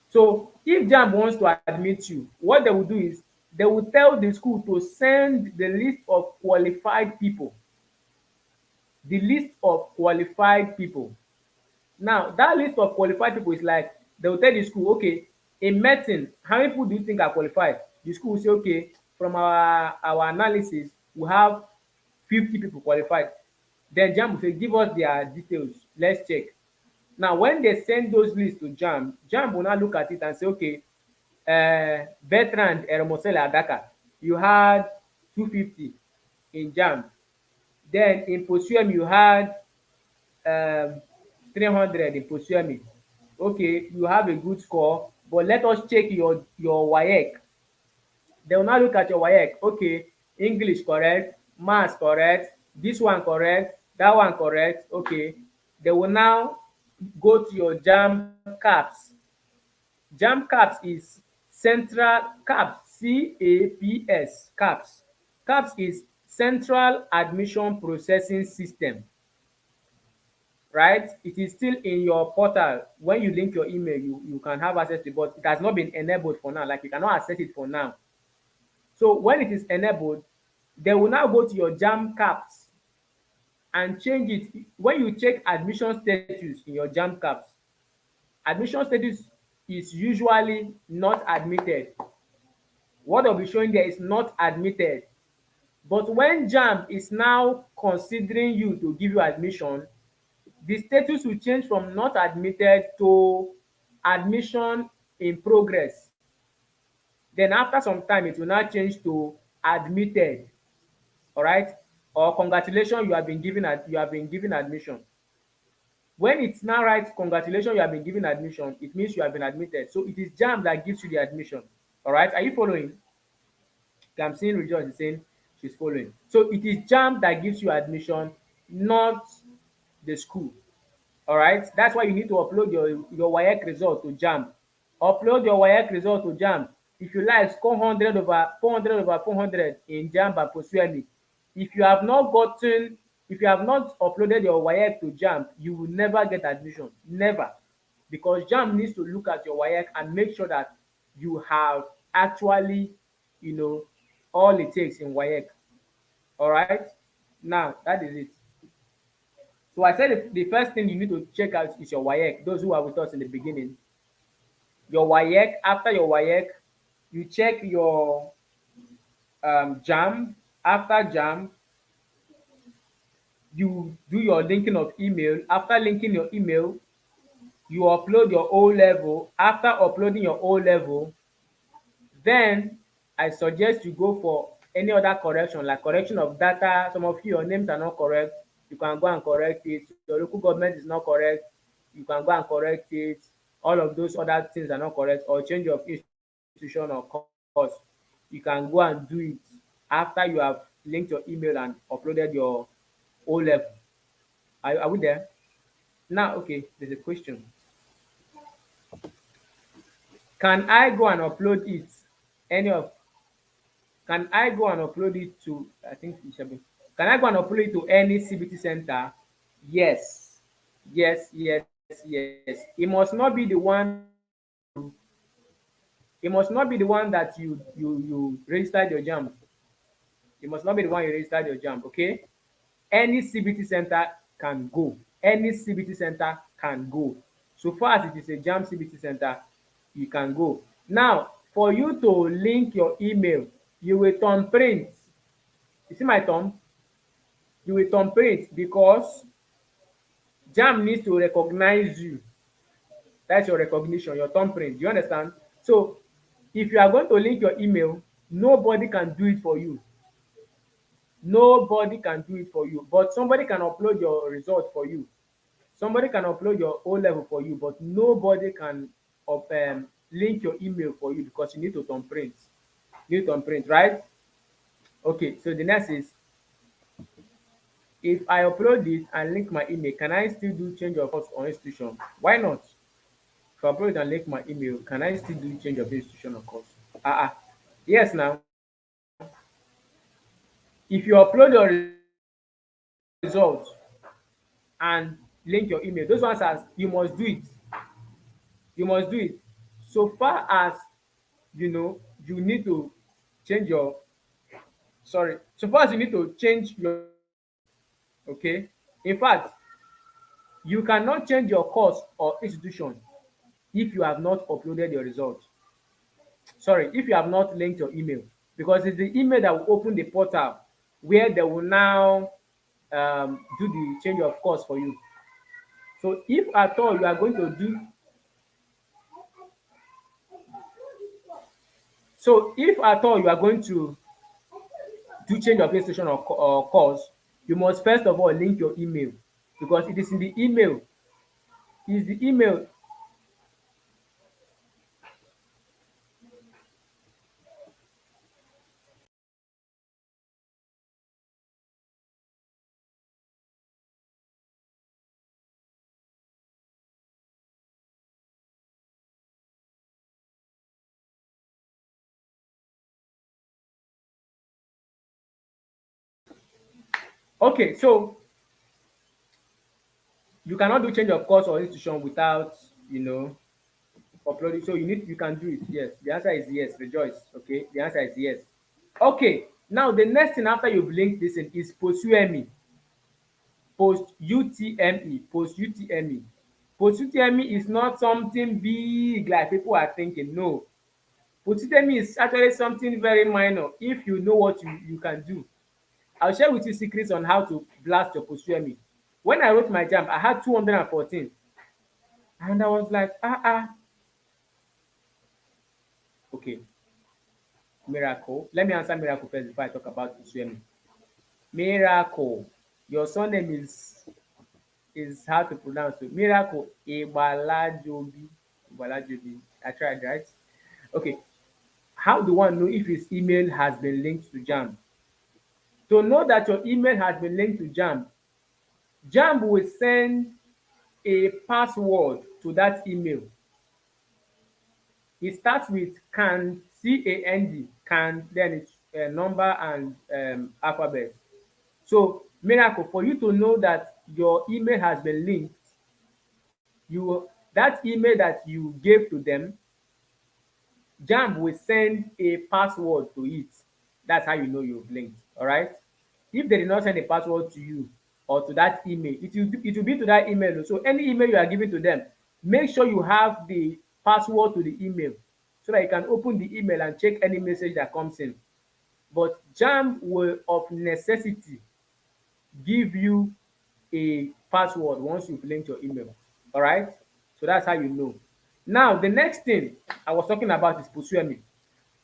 So if JAMB wants to admit you, what they will do is they will tell the school to send the list of qualified people. The list of qualified people. Now, that list of qualified people is like they will tell the school, okay, in medicine, how many people do you think are qualified? The school will say, okay, from our analysis, we have 50 people qualified. Then JAMB will say, give us their details. Let's check. Now, when they send those lists to JAMB, JAMB will now look at it and say, okay, Bertrand Eromosele Adaka, you had 250 in JAMB. Then in POSUM, you had um 300 in post-UTME. Okay, you have a good score, but let us check your WAEC. They will now look at your WAEC. Okay, English correct, maths correct, this one correct, that one correct. Okay, they will now go to your JAMB CAPS. JAMB CAPS is Central CAPS, CAPS, CAPS. CAPS is Central Admission Processing System, right? It is still in your portal. When you link your email, you can have access to it, but it has not been enabled for now. Like you cannot access it for now. So when it is enabled, they will now go to your JAMB CAPS and change it. When you check admission status in your JAMB CAPS, admission status is usually not admitted. What they'll be showing there is not admitted. But when JAMB is now considering you to give you admission, the status will change from not admitted to admission in progress. Then after some time, it will now change to admitted. All right, or congratulations, you have been given admission. When it's now writes congratulations, you have been given admission, it means you have been admitted. So it is JAMB that gives you the admission. All right, are you following? Okay, I'm seeing Rejoice is saying she's following. So it is JAMB that gives you admission, not the school. All right, that's why you need to upload your WAEC result to JAMB. Upload your WAEC result to JAMB. If you like, score 100 over 400 over 400 in JAMB and post-UTME. If you have not gotten, if you have not uploaded your WAEC to JAMB, you will never get admission. Never. Because JAMB needs to look at your WAEC and make sure that you have actually, you know, all it takes in WAEC. All right. Now, that is it. So I said the first thing you need to check out is your WAEC. Those who are with us in the beginning, your WAEC. After your WAEC, you check your JAMB. After JAMB, you do your linking of email. After linking your email, you upload your O level. After uploading your O level, then I suggest you go for any other correction, like correction of data. Some of you, your names are not correct. You can go and correct it. Your local government is not correct. You can go and correct it. All of those other things are not correct, or change of institution or course. You can go and do it after you have linked your email and uploaded your O level. Are we there? Now, okay, there's a question. Can I go and upload it? Any of Can I go and upload it to, I think it should be, can I go and upload it to any CBT center? Yes, yes, yes, yes. It must not be the one it must not be the one that you registered your JAMB. It must not be the one you registered your JAMB, okay? Any CBT center can go. Any CBT center can go. So far as it is a JAMB CBT center, you can go. Now, for you to link your email, you will thumbprint. You see my thumb? You will thumbprint because JAMB needs to recognize you. That's your recognition, your thumbprint. Do you understand? So if you are going to link your email, nobody can do it for you. Nobody can do it for you, but somebody can upload your result for you. Somebody can upload your O level for you, but nobody can link your email for you because you need to thumbprint. You need to thumbprint, right? Okay, so the next is, if I upload it and link my email, can I still do change of course or institution? Why not? If I upload it and link my email, can I still do change of institution or course? Yes now. If you upload your result and link your email, those ones are, you must do it. You must do it. So far as you need to change your so far as you need to change your, okay. In fact, you cannot change your course or institution if you have not uploaded your result. Sorry, if you have not linked your email, because it's the email that will open the portal where they will now do the change of course for you. So if at all you are going to do, so if at all you are going to do change of institution or course, you must first of all link your email. because it is in the email. Is the email. Okay, so you cannot do change of course or institution without, you know, uploading. So you can do it. Yes. The answer is yes. Rejoice. Okay. The answer is yes. Okay. Now the next thing after you've linked this in is post UME. Post UTME. Post UTME. Post UTME is not something big like people are thinking. No. Post UTME is actually something very minor if you know what you can do. I'll share with you secrets on how to blast your post UME. When I wrote my jam, I had 214. And I was like, okay, Miracle. Let me answer Miracle first before I talk about Usuemi. Miracle. Your surname is hard to pronounce. So Miracle Ibalajobi. Ibalajobi. I tried, right? Okay. How do one know if his email has been linked to Jam? To know that your email has been linked to Jam, Jam will send a password to that email. It starts with CAND, can, then it's a number and alphabet. So, Miracle, for you to know that your email has been linked, you that email that you gave to them, Jamb will send a password to it. That's how you know you've linked. All right. If they did not send a password to you or to that email, it will be to that email. So any email you are giving to them, make sure you have the password to the email so that you can open the email and check any message that comes in. But Jamb will of necessity give you a password once you've linked your email. All right. So that's how you know. Now, the next thing I was talking about is Pusuemi.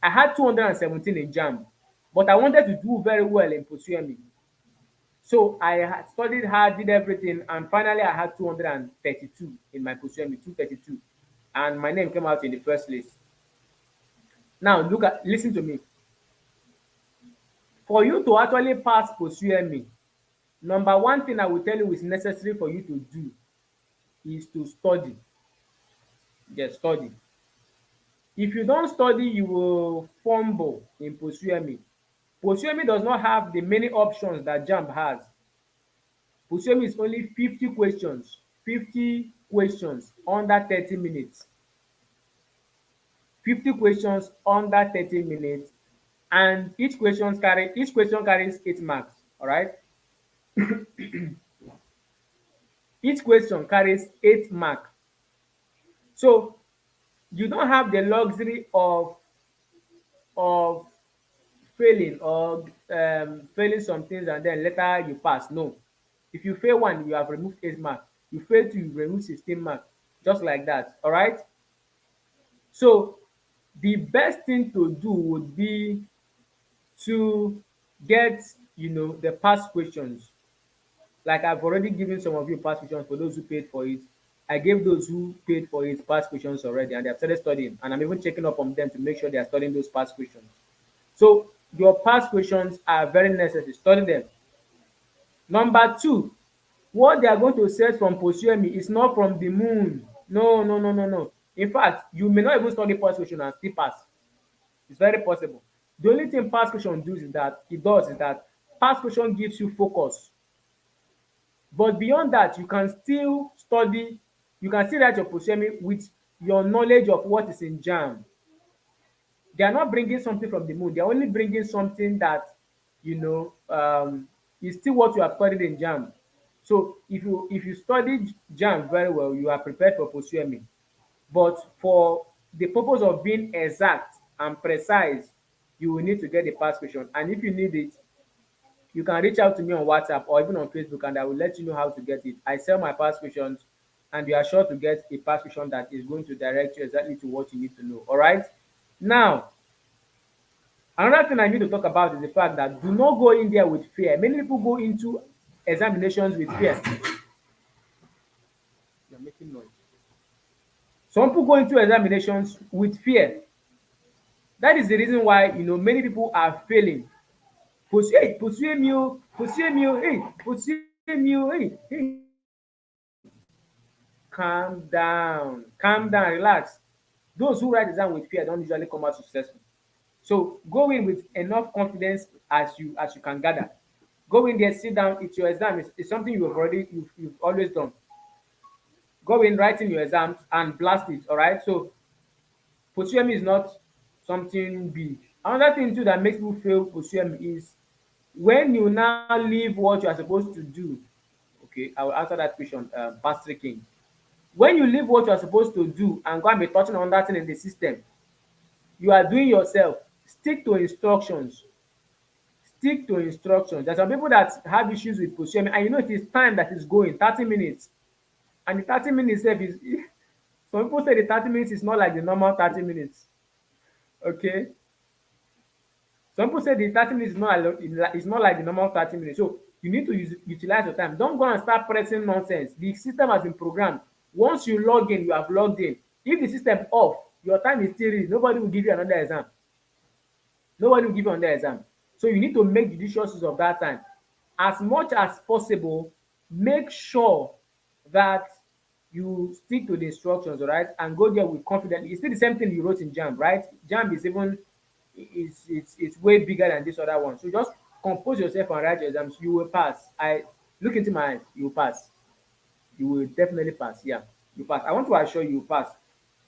I had 217 in JAMB, but I wanted to do very well in Pusuemi. So I had studied hard, did everything, and finally I had 232 in my Pusuemi, 232. And my name came out in the first list. Now, listen to me. For you to actually pass Pusuemi, number one thing I will tell you is necessary for you to do is to study. Yes, study. If you don't study, you will fumble in Posuemi. Posuemi does not have the many options that JAMB has. Posuemi is only 50 questions, 50 questions under 30 minutes. 50 questions under 30 minutes, and each question carries 8 marks. All right. Each question carries 8 marks. So you don't have the luxury of failing or failing some things and then later you pass. No. If you fail one, you have removed 8 marks. You fail two, you remove 16 marks. Just like that. All right. So the best thing to do would be to get, the past questions. Like I've already given some of you past questions for those who paid for it. I gave those who paid for it past questions already, and they have started studying. And I'm even checking up on them to make sure they are studying those past questions. So your past questions are very necessary. Study them. Number two, what they are going to search from Posuemi is not from the moon. No, no, no, no, no. In fact, you may not even study past question and still pass. It's very possible. The only thing past question does is that past question gives you focus. But beyond that, you can still study, you can still write your Posuemi with your knowledge of what is in JAM. They are not bringing something from the moon. They are only bringing something that is still what you have studied in JAM. So if you study JAM very well, you are prepared for Posuemi. But for the purpose of being exact and precise, you will need to get the past question. And if you need it, you can reach out to me on WhatsApp or even on Facebook, and I will let you know how to get it. I sell my past questions, and you are sure to get a past question that is going to direct you exactly to what you need to know. All right. Now, another thing I need to talk about is the fact that do not go in there with fear. Many people go into examinations with fear. making noise. Some people go into examinations with fear. That is the reason why many people are failing. Hey, pursue me, oh, pursue me, oh, hey, pursue me, oh, hey. Calm down, relax. Those who write exam with fear don't usually come out successful. So go in with enough confidence as you can gather. Go in there, sit down. It's your exam. It's something you've always done. Go in, write in your exams and blast it. All right. So post is not something big. Another thing too that makes people fail post is when you now leave what you are supposed to do. Okay, I will answer that question, Pastor King. When you leave what you are supposed to do and go and be touching on that thing in the system, you are doing yourself. Stick to instructions. Stick to instructions. There are some people that have issues with pursuing, and it is time that is going 30 minutes, and the 30 minutes sef is some people say the 30 minutes is not like the normal 30 minutes. Okay, some people say the 30 minutes is not like the normal 30 minutes. So you need to utilize your time. Don't go and start pressing nonsense. The system has been programmed. Once you log in, you have logged in. If the system off, your time is still real. Nobody will give you another exam. Nobody will give you another exam. So you need to make judicious use of that time. As much as possible, make sure that you stick to the instructions, all right, and go there with confidence. It's still the same thing you wrote in JAMB, right? JAMB is even it's way bigger than this other one. So just compose yourself and write your exams. You will pass. I look into my eyes. You will pass. You will definitely pass. Yeah, you pass. I want to assure you, you pass.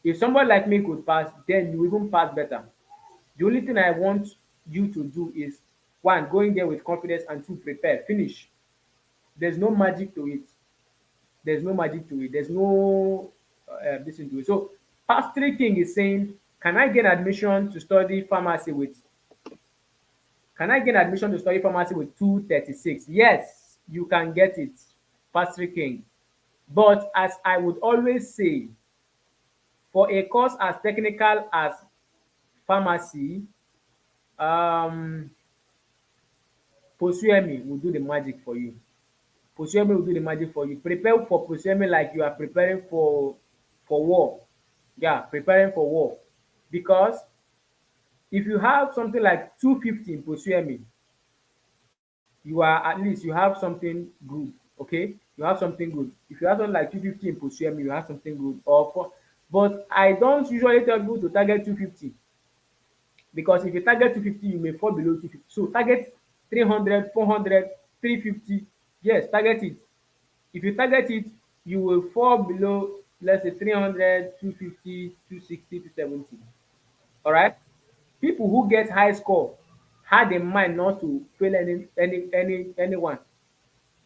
If somebody like me could pass, then you even pass better. The only thing I want you to do is one, go in there with confidence, and two, prepare. Finish. There's no magic to it. There's no magic to it. There's no this into it. So, Pastor King is saying, can I get admission to study pharmacy with? Can I get admission to study pharmacy with 236? Yes, you can get it, Pastor King. But as I would always say, for a course as technical as pharmacy, um, Posuemi will do the magic for you. Posuemi will do the magic for you. Prepare for Posuemi like you are preparing for war. Yeah, preparing for war. Because if you have something like 250 in Posuemi, you are at least you have something good. Okay, you have something good. If you have something like 250 in Posuemi, you have something good. But I don't usually tell people to target 250. Because if you target 250, you may fall below 250. So target 300, 400, 350. Yes, target it. If you target it, you will fall below, let's say 300, 250, 260, 270. All right. People who get high score had in mind not to fail anyone.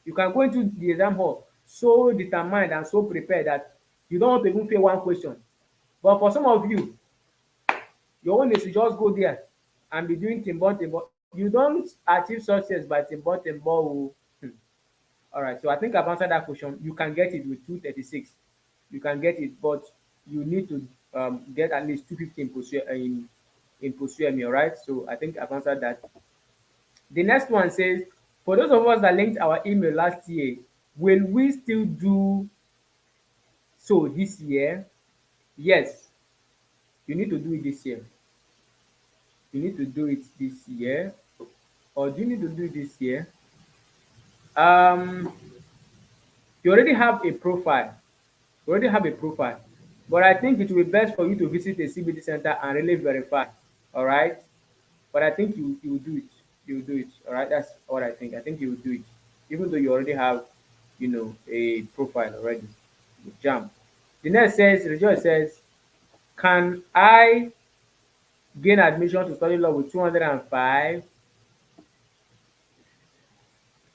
You can go into the exam hall so determined and so prepared that you don't want to even fail one question. But for some of you, your own is to just go there and be doing timbon timbon. You don't achieve success by timbon timbon. Oh. All right. So I think I've answered that question. You can get it with 236. You can get it, but you need to get at least 250 in Posuemi. All right. So I think I've answered that. The next one says, for those of us that linked our email last year, will we still do so this year? Yes, you need to do it this year. You need to do it this year. Or do you need to do it this year? Um, you already have a profile. You already have a profile. But I think it will be best for you to visit a CBT center and really verify. All right. But I think you will do it. You will do it. All right. That's what I think. I think you will do it. Even though you already have, a profile already with Jam. The next says, Rejoice says, can I gain admission to study law with 205?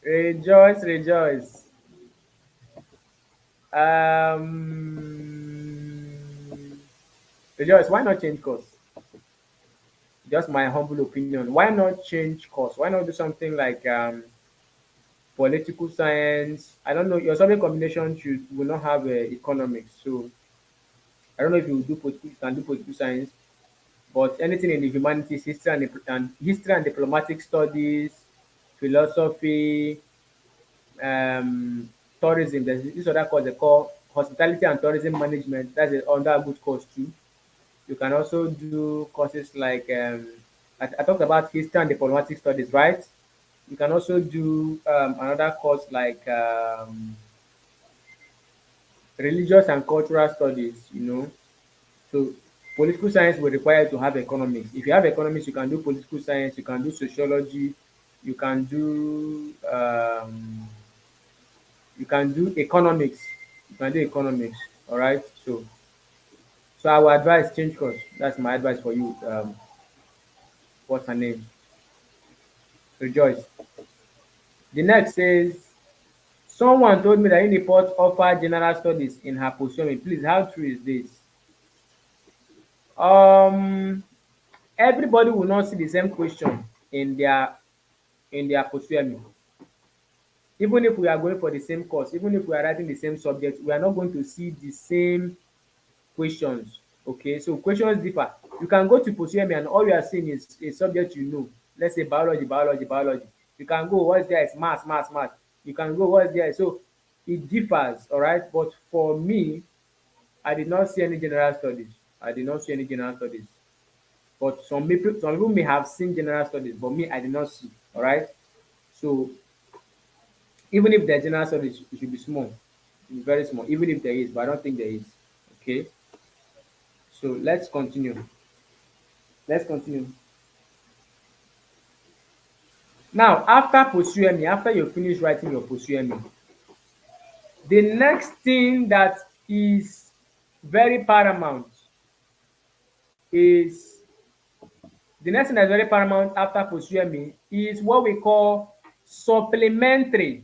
Rejoice, rejoice. Rejoice, why not change course? Just my humble opinion. Why not change course? Why not do something like political science? I don't know. Your subject combination should will not have economics. So I don't know if you will do political, you can do political science, but anything in the humanities, history and diplomatic studies, philosophy, tourism. There's this other course they call hospitality and tourism management. That's under a good course too. You can also do courses like I talked about history and diplomatic studies, right? You can also do another course like religious and cultural studies. So political science will require you to have economics. If you have economics, you can do political science, you can do sociology, you can do economics, you can do economics. All right. So I would advise change course. That's my advice for you. What's her name? Rejoice. The next says someone told me that UNIPORT offer general studies in her position. Please, how true is this? Um, Everybody will not see the same question in their pursuit. Even if we are going for the same course, even if we are writing the same subject, we are not going to see the same questions. Okay, so questions differ. You can go to pursuit and all you are seeing is a subject you know. Let's say biology, biology, biology. You can go what's there is maths, maths, maths. You can go what's there. So it differs, all right. But for me, I did not see any general studies. I did not see any general studies. But some people may have seen general studies, but me, I did not see. All right. So even if there's general studies, it should be small, very small. Even if there is, but I don't think there is. Okay. So let's continue. Let's continue. Now, after pursuing me, after you finish writing your pursuing me, the next thing that is very paramount is the next thing that's very paramount after pursuing me is what we call supplementary.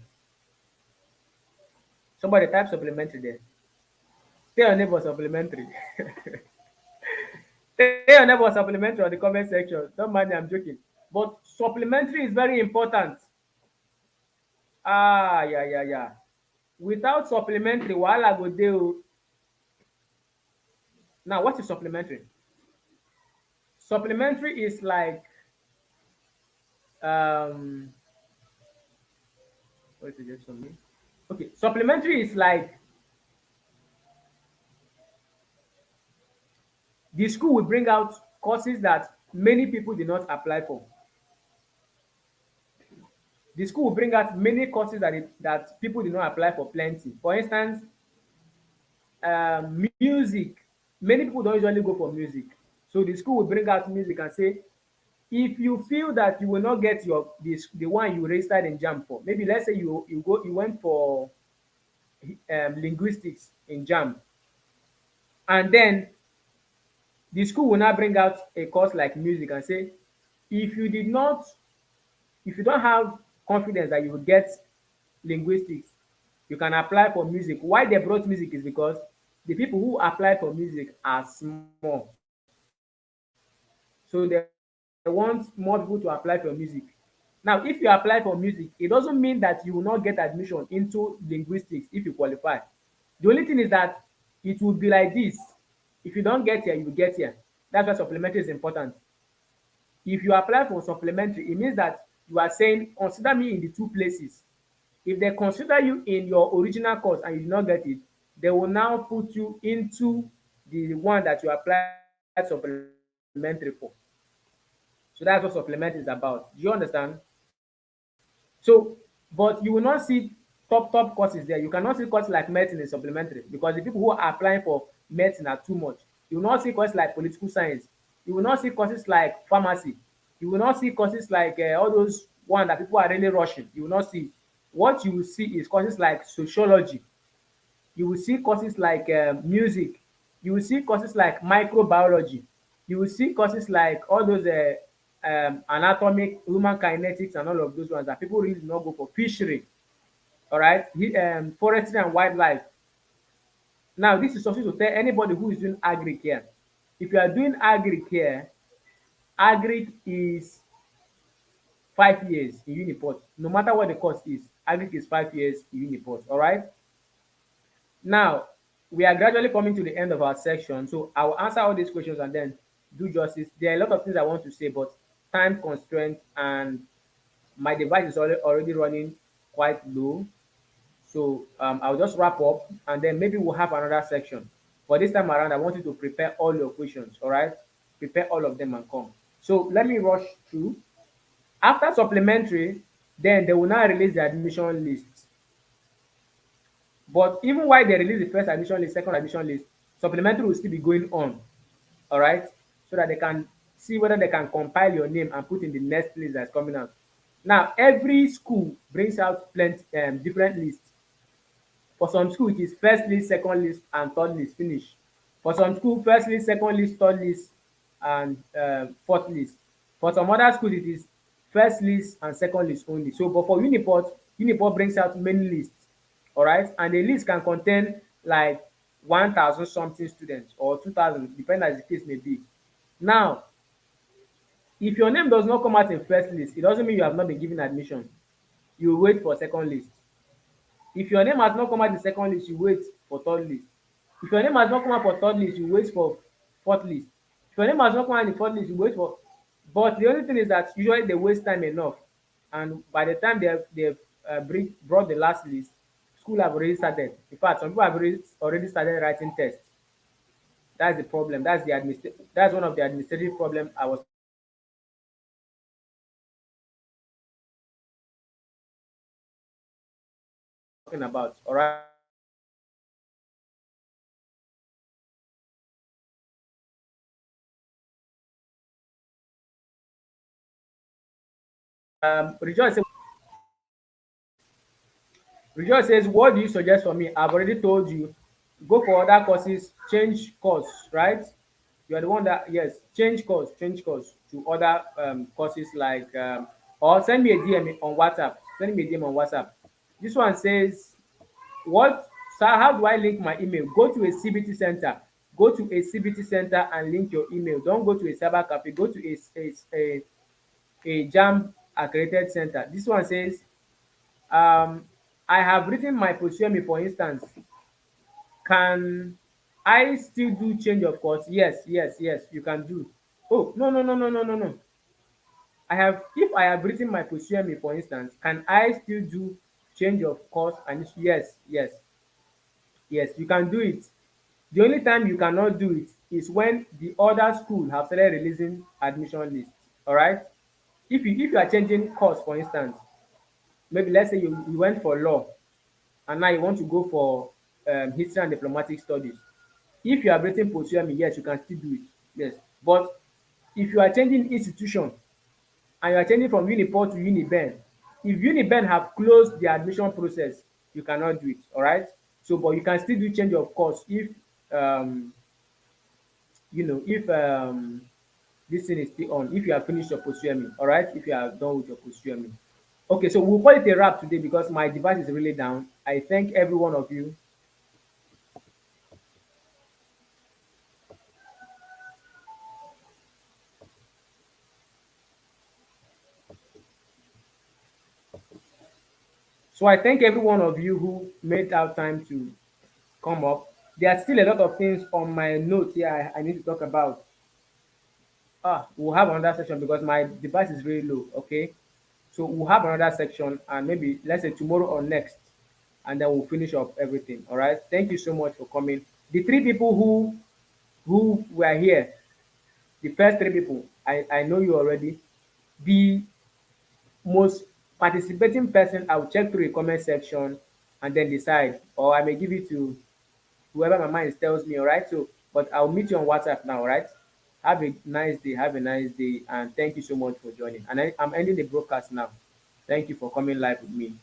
Somebody type supplementary there. Tell your neighbor supplementary. Tell your neighbor supplementary on the comment section. Don't mind me, I'm joking. But supplementary is very important. Yeah, yeah, yeah. Without supplementary, wahala go dey o. Now, what is supplementary? Supplementary is like um what is it just for me? Okay, supplementary is like the school will bring out courses that many people did not apply for. The school will bring out many courses that people did not apply for plenty. For instance, music. Many people don't usually go for music. So the school will bring out music and say, if you feel that you will not get the one you registered in JAM for, maybe let's say you went for linguistics in JAM, and then the school will now bring out a course like music and say, if you did not if you don't have confidence that you will get linguistics, you can apply for music. Why they brought music is because the people who apply for music are small. So they want more people to apply for music. Now, if you apply for music, it doesn't mean that you will not get admission into linguistics if you qualify. The only thing is that it will be like this. If you don't get here, you will get here. That's why supplementary is important. If you apply for supplementary, it means that you are saying, consider me in the two places. If they consider you in your original course and you did not get it, they will now put you into the one that you applied supplementary for. So that's what supplementary is about. Do you understand? So, but you will not see top courses there. You cannot see courses like medicine in supplementary because the people who are applying for medicine are too much. You will not see courses like political science. You will not see courses like pharmacy. You will not see courses like all those one that people are really rushing. You will not see. What you will see is courses like sociology. You will see courses like music. You will see courses like microbiology. You will see courses like all those anatomic, human kinetics, and all of those ones that people really do not go for. Fishery, all right, forestry and wildlife. Now, this is something to tell anybody who is doing agri care. If you are doing agri care, agri is 5 years in Uniport. No matter what the course is, agri is 5 years in Uniport. All right. Now, we are gradually coming to the end of our section, so I will answer all these questions and then do justice. There are a lot of things I want to say, but time constraint and my device is already running quite low. So I'll just wrap up and then maybe we'll have another section. But this time around, I want you to prepare all your questions, all right? Prepare all of them and come. So let me rush through. After supplementary, then they will now release the admission list. But even while they release the first admission list, second admission list, supplementary will still be going on, all right? So that they can see whether they can compile your name and put in the next list that's coming out. Now, every school brings out plenty different lists. For some school, it is first list, second list, and third list finish. For some school, first list, second list, third list, and fourth list. For some other schools, it is first list and second list only. So, but for Uniport, Uniport brings out many lists, all right? And the list can contain like 1,000 something students or 2,000, depending as the case may be. Now, if your name does not come out in first list, it doesn't mean you have not been given admission. You wait for second list. If your name has not come out in second list, you wait for third list. If your name has not come out for third list, you wait for fourth list. If your name has not come out in fourth list, you wait for. But the only thing is that usually they waste time enough, and by the time they've brought the last list, school have already started. In fact, some people have already started writing tests. That's the problem. That's one of the administrative problem I was talking about. All right. Rejoice. Rejoice says, what do you suggest for me? I've already told you, go for other courses, change course, right? You are the one that, yes, change course to other courses like, or send me a DM on WhatsApp. Send me a DM on WhatsApp. This one says, what, sir, how do I link my email? Go to a CBT center. Go to a CBT center and link your email. Don't go to a cyber cafe. Go to a JAM accredited center. This one says, um, I have written my position for instance. Can I still do change of course? Yes, yes, yes, you can do. Oh, no, no, no, no, no, no, no. If I have written my position for instance, can I still do change of course? And yes, yes, yes, you can do it. The only time you cannot do it is when the other school have started releasing admission list. All right. If you are changing course, for instance, maybe let's say you went for law and now you want to go for history and diplomatic studies. If you have written position, yes, you can still do it. Yes. But if you are changing institution and you are changing from Uniport to Uniben, if Uniben have closed the admission process, you cannot do it. All right. So, but you can still do change of course if um, if this thing is still on. If you have finished your position, all right. If you are done with your position. Okay, so we'll call it a wrap today because my device is really down. I thank every one of you. So I thank every one of you who made out time to come up. There are still a lot of things on my notes here I need to talk about. We'll have another section because my device is really low. Okay, so we'll have another section and maybe let's say tomorrow or next, and then we'll finish up everything. All right. Thank you so much for coming. The three people who were here, the first three people, I know you already. The most participating person, I will check through the comment section and then decide, or I may give it to whoever my mind tells me. All right. So, but I'll meet you on WhatsApp now. All right. Have a nice day. Have a nice day, and thank you so much for joining. And I'm ending the broadcast now. Thank you for coming live with me.